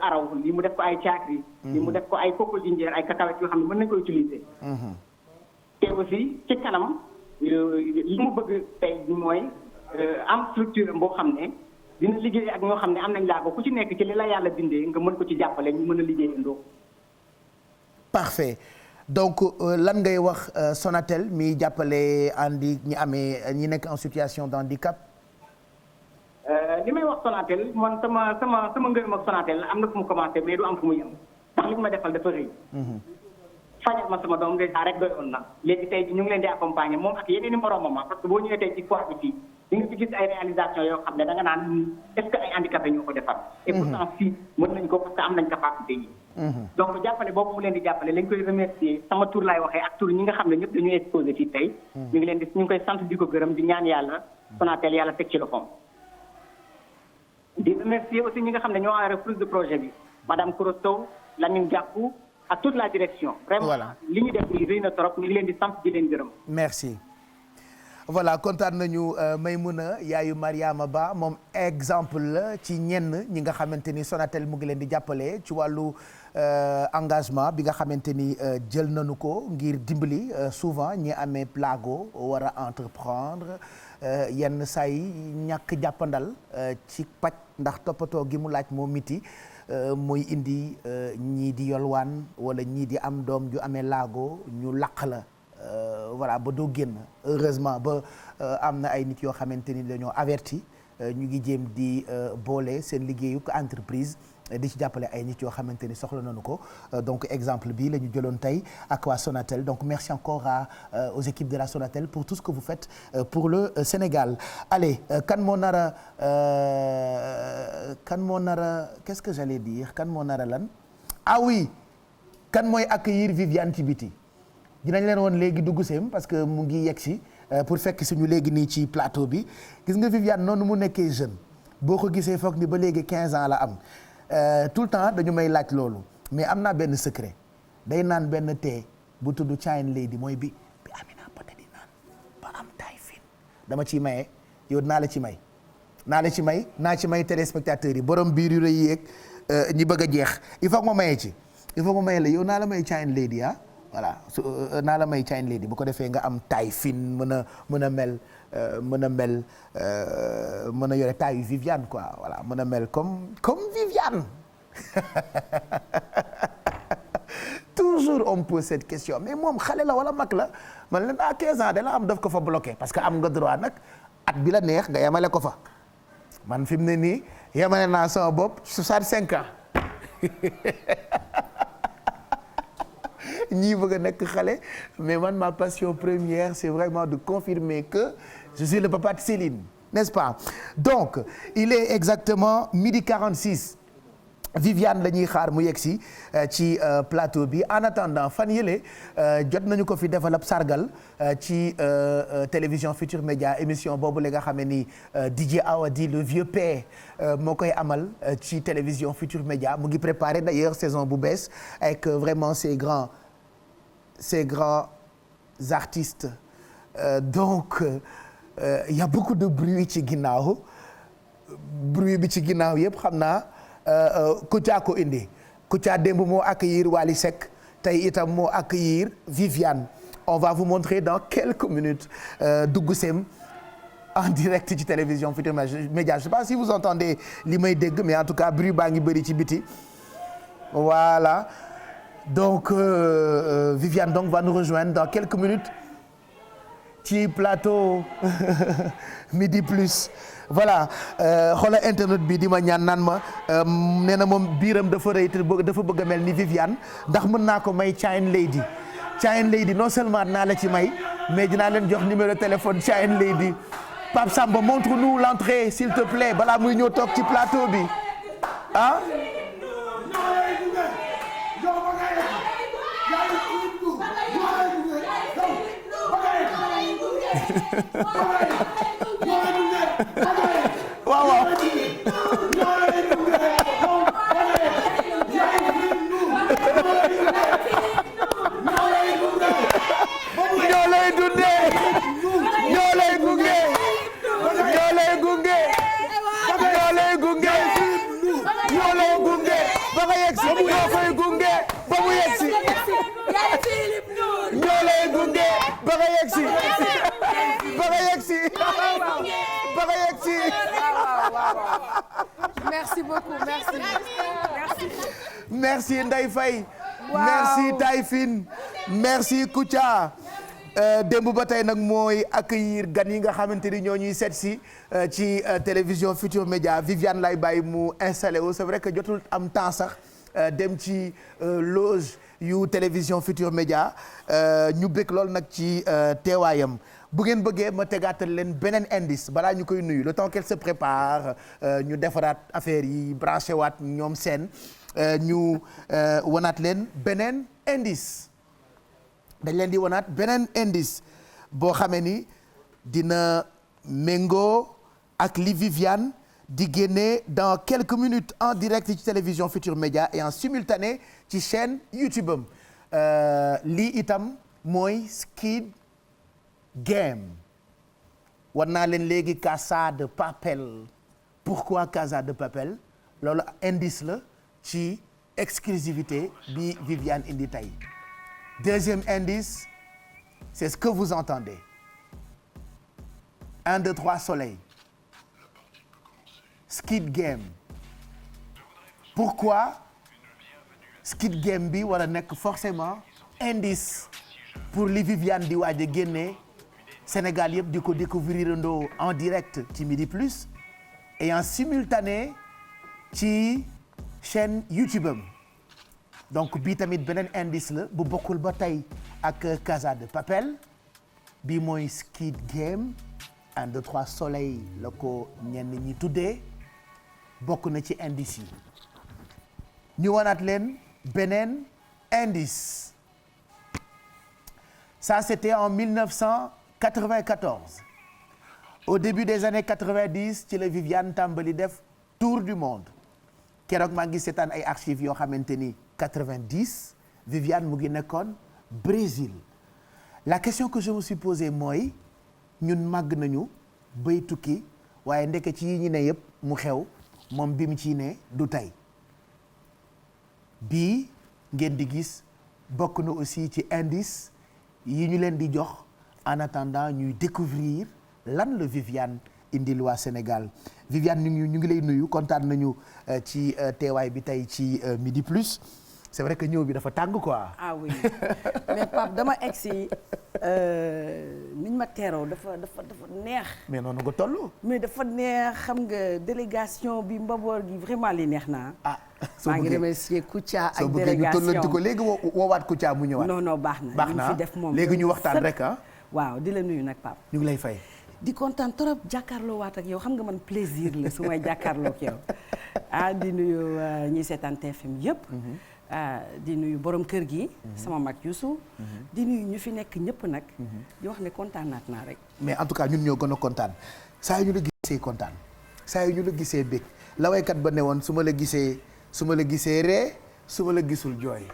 araw lii mu def ko ay caakri. lii mu def ko ay coco ginger ay cacahuètes yoo xam ne mën nañu ko utiliser. te aussi ci kanam li mu bëgg tey mooy am structure boo xam ne dina liggéey ak ñoo xam ne am nañ laa ko ku ci nekk ci li la yàlla bindee nga mën ko ci jàppale ñu mën a liggéeyandoo. parfait. donc lan ngay wax Sonatel mi jàppale ñi nekk en situation de handicap. li may wax Sonatel man sama ngërëm ak Sonatel am na fu mu commencé mais du am fu mu yem ndax li ma defal dafa rëy. fajal ma sama doom déjà rek doyoon na léegi tey ñu ngi leen di accompagner moom ak yeneen i moromam parce que boo ñëwee tey ci foire bi fii di nga fi gis ay réalisations yoo xam ne da nga naan est-ce que ay handicapés ñoo ko defar. et pourtant fii mën nañ ko parce que am nañ capacité yi. donc jàppale boobu mu leen di jàppale lañ koy remercier sama tur laay waxee ak tur ñi nga xam ne ñëpp dañuy exposé fii tey. ñu ngi koy sant di ko gërëm di ñaan yàlla Sonatel yàlla teg ci loxoom. di remercier aussi ñi nga xam ne ñoo am reprise de projet bi madame Kouro Sow Lamine Diakou ak toute la direction. vraiment li ñu def nii rëy na trop ñu ngi leen di sant di leen gërëm. merci. voilà kontaan nañu Maymouna yaayu Mariama Ba moom exemple la ci ñenn ñi nga xamante ni Sonatel mu ngi leen di jàppale ci wàllu engagement bi nga xamante ni jël nañu ko ngir dimbali souvent ñi amee plago war a entreprendre yenn saa yi ñàkk jàppandal ci paj ndax toppatoo gi mu laaj moo miti muy indi ñii di yolwaan wala ñii di am doom ju amee laago ñu laq la. Voilà ba doo génn heureusement ba am na ay nit yoo xamante ni dañoo averti ñu ngi jéem di boole seen liggéeyu entreprise di ci jàppale ay nit yoo xamante ni soxla nañu ko donc exemple bi la ñu jëloon tey ak waa Sonatel donc merci encore aux équipes de la Sonatel pour tout ce que vous faites pour le Sénégal. Allez kan moo nar a qu'est-ce que j'allais dire kan moo nar a lan ah oui kan mooy accueillir Viviane ci biti. dinañ leen woon léegi dugg seem parce que mu ngi yegg si pour fekk suñu léegi nii ci plateau bi gis nga Viviane noonu mu nekkee jeune boo ko gisee foog ni ba léegi 15 ans la am tout le temps dañu may laaj loolu mais am naa benn secret day naan benn thé bu tudd Chine Lady mooy bi Amina Poté di naan ba am taay fin dama ciy maye yow naa ci may téléspectateurs yi borom biir yu rëy yeeg ñi bëgg a jeex il faut que ma maye ci il faut que ma maye la yow naa la may Chine Lady ah. voilà naa la may Chine Lady bu ko defee nga am taille fine mën a yore taille Viviane quoi voilà mën a mel comme Viviane toujours on me pose cette question mais moom xale la wala mag la man leen 15 ans de la am daf ko fa bloqué parce que am nga droit nag at bi la neex nga yemale ko fa man fi mu ne nii yemale naa sama bopp 65 ans ñii bëgg a nekk xale mais man ma passion première c'est vraiment de confirmer que je suis le papa de Céline n'est-ce pas donc il est exactement 12h46 Viviane la ñuy xaar mu yegg si ci plateau bi en attendant fan yële jot nañu ko fi defal ab sargal ci télévision Futur Média émission boobu la nga xam ne ni DJ Awadi le vieux père moo koy amal ci télévision Futur Média mu ngi préparer d'ailleurs saison bu bees avec vraiment ces grands artistes donc il y a beaucoup de bruit ci ginnaaw bruit bi ci ginnaaw yëpp xam naa Kouthia ko indi Kouthia démb moo accueillir Wally Seck tey itam moo accueillir Viviane on va vous montrer dans quelques minutes dugg seem en direct ci télévision Futur Média je sais pas si vous entendez li may dégg mais en tout cas bruit baa ngi bëri ci biti voilà donc Viviane donc va nous rejoindre dans quelques minutes ci plateau Midi Plus voilà xoolal internet bi di ma ñaan naan ma nee na moom biiram dafa rëy te dafa bëgg a mel ni Viviane ndax mën naa ko may Chine Lady non seulement naa la ci may mais dinaa leen jox numéro téléphone Chine Lady Pape Samba montre-nous l'entrée s'il te plaît balaa muy ñëw toog ci plateau bi ah. waaw waaw ñoo lay dundee ñoo lay gunge ba nga yegg si ñoo koy gunge ba mu yegg si ñoo lay gunge ba nga yegg si merci beaucoup merci Ndeye Faye merci Taïfine merci Kouthia démb ba tey nag mooy accueillir gan yi nga xamante ni ñoo ñuy seet si ci télévision Futur Média Viviane lay bàyyi mu installé wu c'est vrai que jotul am temps sax dem ci loge yu télévision Futur Média ñu bëgg lool nag ci teewaayam bu ngeen bëggee ma tegaatal leen beneen indice balaa ñu koy nuyu le temps qu'elle se prépare ñu defaraat affaire yi branché waat ñoom seen ñu wanaat leen beneen indice dañ leen di wanaat beneen indice boo xamee ni dina méngoo ak li Viviane di génne dans quelques minutes en direct ci télévision Futur Média et en simultané ci chaîne YouTube am lii itam mooy Squid Game war naa leen léegi Casa de Papel. Pourquoi Casa de Papel loolu indice la ci exclusivité bi Viviane indi tey. Deuxième indice, c'est ce que vous entendez. 1, 2, 3 soleil. Squid Game. Pourquoi Squid Game bi war a nekk forcément indice pour li Viviane di waaj a génne Sénégal yëpp di ko découvrir ndoo en direct ci Midi Plus et en simultané ci chaîne YouTube am. Donc bii tamit beneen indice la bu bokkul ba tey ak Casa de Papel bii mooy Squid Game 1, 2, 3 soleil la ko ñenn ñi tuddee bokk na ci indice yi ñu wanaat leen beneen indice. Ça c'était en 1994 au début des années 90 ci la Viviane tàmbali def tour du monde keroog maa ngi seetaan ay archives yoo xamante ni 90 Viviane mu ngi nekkoon Brésil. La question que je me suis posée mooy ñun màgg nañu bay tukki waaye ndeke ci yi ñu ne yëpp mu xew moom bi mu ciy ne du tey bii ngeen di gis bokk na aussi ci indice yi ñu leen di jox en attendant ñuy découvrir lan la Viviane indil waa Sénégal. Viviane ñu ngi lay nuyu kontaan nañu ci teewaay bi tey ci Midi Plus. C'est vrai que ñëw bi dafa tàng quoi. Ah oui mais Pape dama egsi niñ ma teeroo dafa neex. mais noonu nga toll. mais dafa neex xam nga délégation bi mbaboor gi vraiment li neex naa. ah maa ngi remercier Kouthia ak délégation soo bëggee ñu tollanti ko léegi woowaat Kouthia mu ñëwaat. non baax na baax na fi def moom léegi ñu waxtaan rek ah. waaw di la nuyu nag Pape. ñu ngi lay fay. di kontaan trop jàkkaarloo waat ak yow xam nga man plaisir la su may jàkkaarloo ak yow di nuyu ñi seetaan TFM yëpp. di nuyu borom kër gi. sama mag Youssou. di nuyu ñu fi nekk ñëpp nag. di wax ne kontaanaat naa rek. mais en tout cas ñun ñoo gën a kontaan saa yu ñu la gisee kontaan saa yu ñu la gisee bég la waykat ba ne woon su ma la gisee ree su ma la gisul jooy.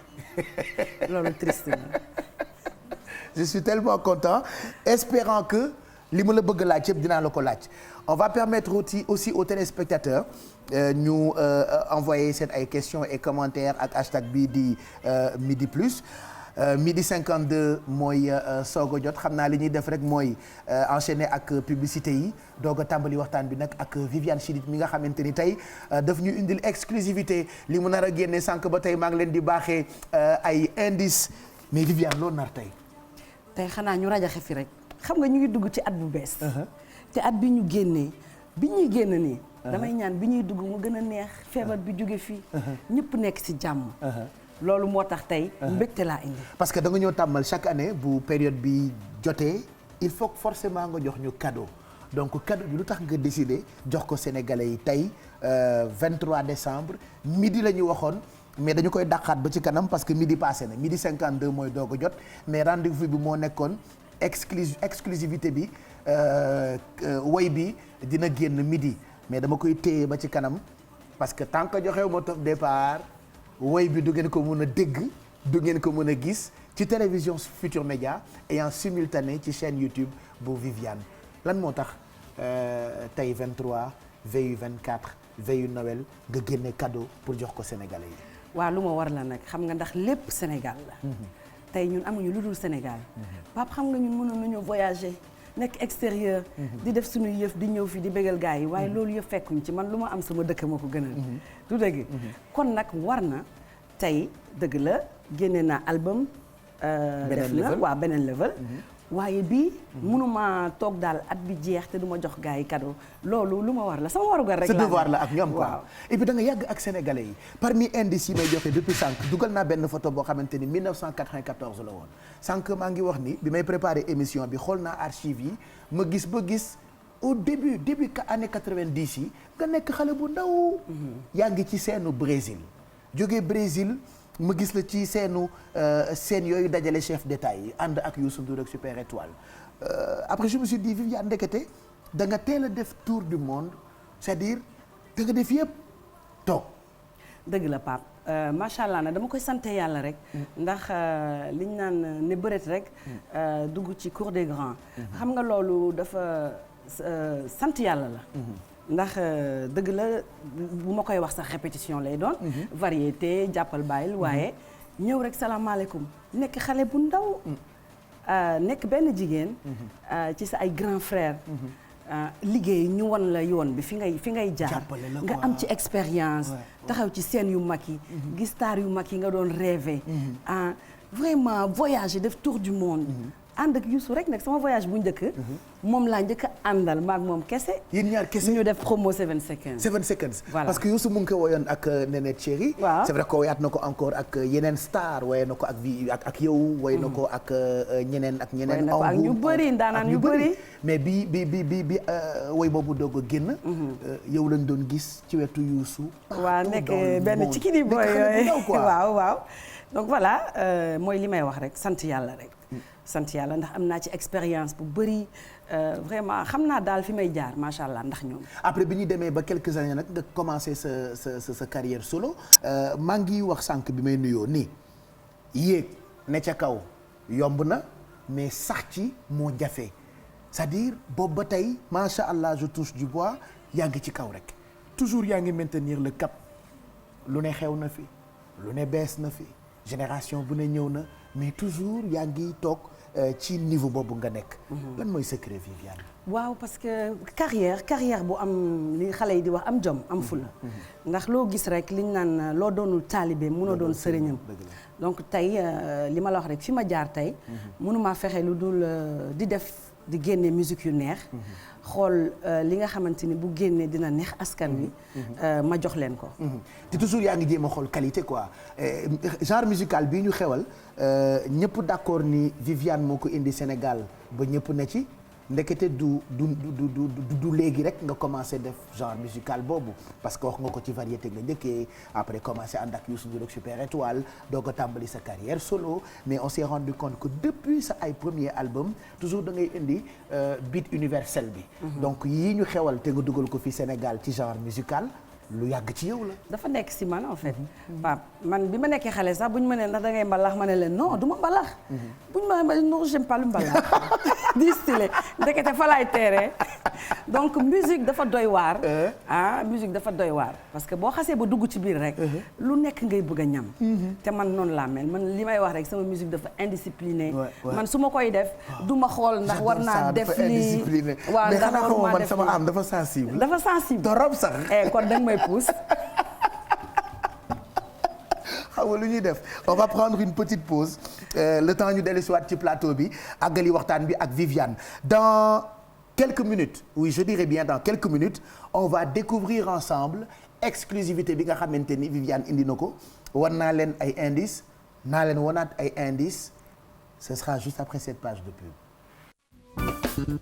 loolu triste na. je suis tellement content espérant que li ma la bëgg laaj yëpp dinaa la ko laaj. On va permettre aussi aux téléspectateurs ñu envoyer seen ay questions et commentaires ak hashtag bii di Midi Plus. Midi 52 mooy soog a jot xam naa li ñuy def rek mooy enchaîner ak publicité yi doog a tàmbali waxtaan bi nag ak Viviane Chidid mi nga xamante ni tey daf ñu indil exclusivité li mu nar a génne sànq ba tey maa ngi leen di baaxee ay indices mais Viviane loolu nar tey. tey xanaa ñu rajaxe fi rek xam nga ñu ngi dugg ci at bu bees. te at bi ñu génnee bi ñuy génn nii. damay ñaan bi ñuy dugg mu gën a neex feebar bi jóge fii. ñëpp nekk ci jàmm. loolu moo tax tey. mbégte laa indi. parce que da nga ñëw tàmmal chaque année bu période bi jotee il faut que forcément nga jox ñu cadeau donc cadeau bi lu tax nga décider jox ko Sénégalais yi tey 23 décembre midi la ñu waxoon. mais dañu koy dàqaat ba ci kanam parce que midi passé na midi 52 mooy doog a jot mais rendez-vous bi moo nekkoon exclusivité bi. woy bi dina génn midi mais dama koy téye ba ci kanam parce que tant que joxewu ma top départ woy bi du ngeen ko mën a dégg du ngeen ko mën a gis ci télévision Futur Média et en simultané ci chaîne YouTube bu Viviane lan moo tax tey 23 veille 24 veille Noël nga génne cadeau pour jox ko Sénégalais yi. waaw lu ma war la nag xam nga ndax lépp Sénégal la. tey ñun amuñu lu dul Sénégal. Pape xam nga ñun mënoon nañu voyager. nekk extérieur di def suñu yëf di ñëw fii di bégal gars yi waaye loolu yëpp fekkuñ ci man lu ma am sama dëkk ma ko gënal du dëgg kon nag war na tey dëgg la génne naa album def na waaw beneen level waaye bii mënuma toog daal at bi jeex te du ma jox gars yi cadeau loolu lu ma war la sama warugar rek sa devoir la ak ñoom quoi waaw et puis da nga yàgg ak sénégalais yi parmi indices yi may joxe depuis sànq dugal naa benn photo boo xamante ni 1994 la woon sànq maa ngi wax ni bi may préparer émission bi xool naa archives yi ma gis ba gis au début année 90 yi nga nekk xale bu ndaw yaa ngi ci seenu Brésil jógee Brésil ma gis la ci scène yooyu dajale chef d'État yi ànd ak Youssou Ndour ak Super Étoile après je me suis dit Viviane ndekete da nga teel a def tour du monde c'est-à-dire da nga def yëpp toog. dëgg la Pape macha allah nag dama koy sant yàlla rek. ndax liñ naan ne bëreet rek. dugg ci cour des grands. xam nga loolu dafa sant yàlla la. ndax dëgg la bu ma koy wax sax répétition lay doon. variété jàppal bàyyil waaye ñëw rek salaamaaleykum nekk xale bu ndaw. nekk benn jigéen. ci sa ay grands frères. liggéey ñu wan la yoon bi fi ngay jaar nga am ci expérience taxaw ci scène yu mag yi gis star yu mag yi nga doon rêver vraiment voyager def tour du monde ànd ak Youssou rek nag sama voyage bu njëkk moom laa njëkk a àndal maag moom kese yéen ñaar kese ñu def promo 7 seconds voilà parce que Youssou mu ngi ko woyoon ak Néné Chéri c'est vrai que woyaat na ko encore ak yeneen star woye na ko ak yow woy na ko ak ñeneen ak ñu bëri ndaanaan yu bëri mais bi woy boobu doog a génn yow lañ doon gis ci wetu Youssou waaw nekk benn ci kii boy yooyu waaw donc voilà mooy li may wax rek sant yàlla rek sant yàlla ndax am naa ci expérience bu bëri vraiment xam naa daal fi may jaar macha allah ndax ñoom. après bi ñu demee ba quelques années nag nga commencé sa carrière solo maa ngi wax sànq bi may nuyoo nii yéeg ne ca kaw yomb na mais sax ci moo jafe c'est-à-dire boobu ba tey macha allah je touche du bois yaa ngi ci kaw rek toujours yaa ngi maintenir le cap lu ne xew na fi lu ne bees na fi génération bu ne ñëw na mais toujours yaa ngi toog. ci niveau boobu nga nekk. lan mooy secret Viviane. waaw parce que carrière bu am li xale yi di wax am jom am fula. ndax loo gis rek liñ naan loo doonul taalibe mënoo doon sëriñam. donc tey li ma la wax rek fi ma jaar tey. mënumaa fexe lu dul di génne musique yu neex. xool li nga xamante ni bu génnee dina neex askan wi. ma jox leen ko. te toujours yaa ngi jéem a xool qualité quoi genre musical bii ñu xewal ñëpp d'accord ni Viviane moo ko indi Sénégal ba ñëpp na ci ndekete du léegi rek nga commencé def genre musical boobu parce que wax nga ko ci variété nga njëkkee après commencé ànd ak Youssou Ndour ak Super Étoile doo ko tàmbali sa carrière solo mais on s'est rendu compte que depuis sa ay premier album toujours da ngay indi beat universel bi. donc yii ñu xewal te nga dugal ko fi Sénégal ci genre musical. lu yàgg ci yow la. dafa nekk si man en fait. Pape man bi ma nekkee xale sax bu ñu ma nee ndax da ngay mbalax ma ne leen non du ma mbalax. bu ñu ma nee non j'aime pas le mbalax. di stylé ndekete fa laay teeree donc musique dafa doy waar. musique dafa doy waar parce que boo xasee ba dugg ci biir rek. lu nekk ngay bëgg a ñam. te man noonu laa mel man li may wax rek sama musique dafa indiscipliné. man su ma koy def du ma xool ndax war naa def lii. waaw ndax waruma def sama am dafa sensible. dafa sensible torop sax. kon da nga may pousse. xam nga lu ñuy def on va prendre une petite pause le temps ñu dellu si waat ci plateau bi àggali waxtaan bi ak Viviane dans quelques minutes oui je dirais bien dans quelques minutes on va découvrir ensemble exclusivité bi nga xamante ni Viviane indi na ko wan naa leen ay indices naa leen wanaat ay indices ce sera juste après cette page de pub.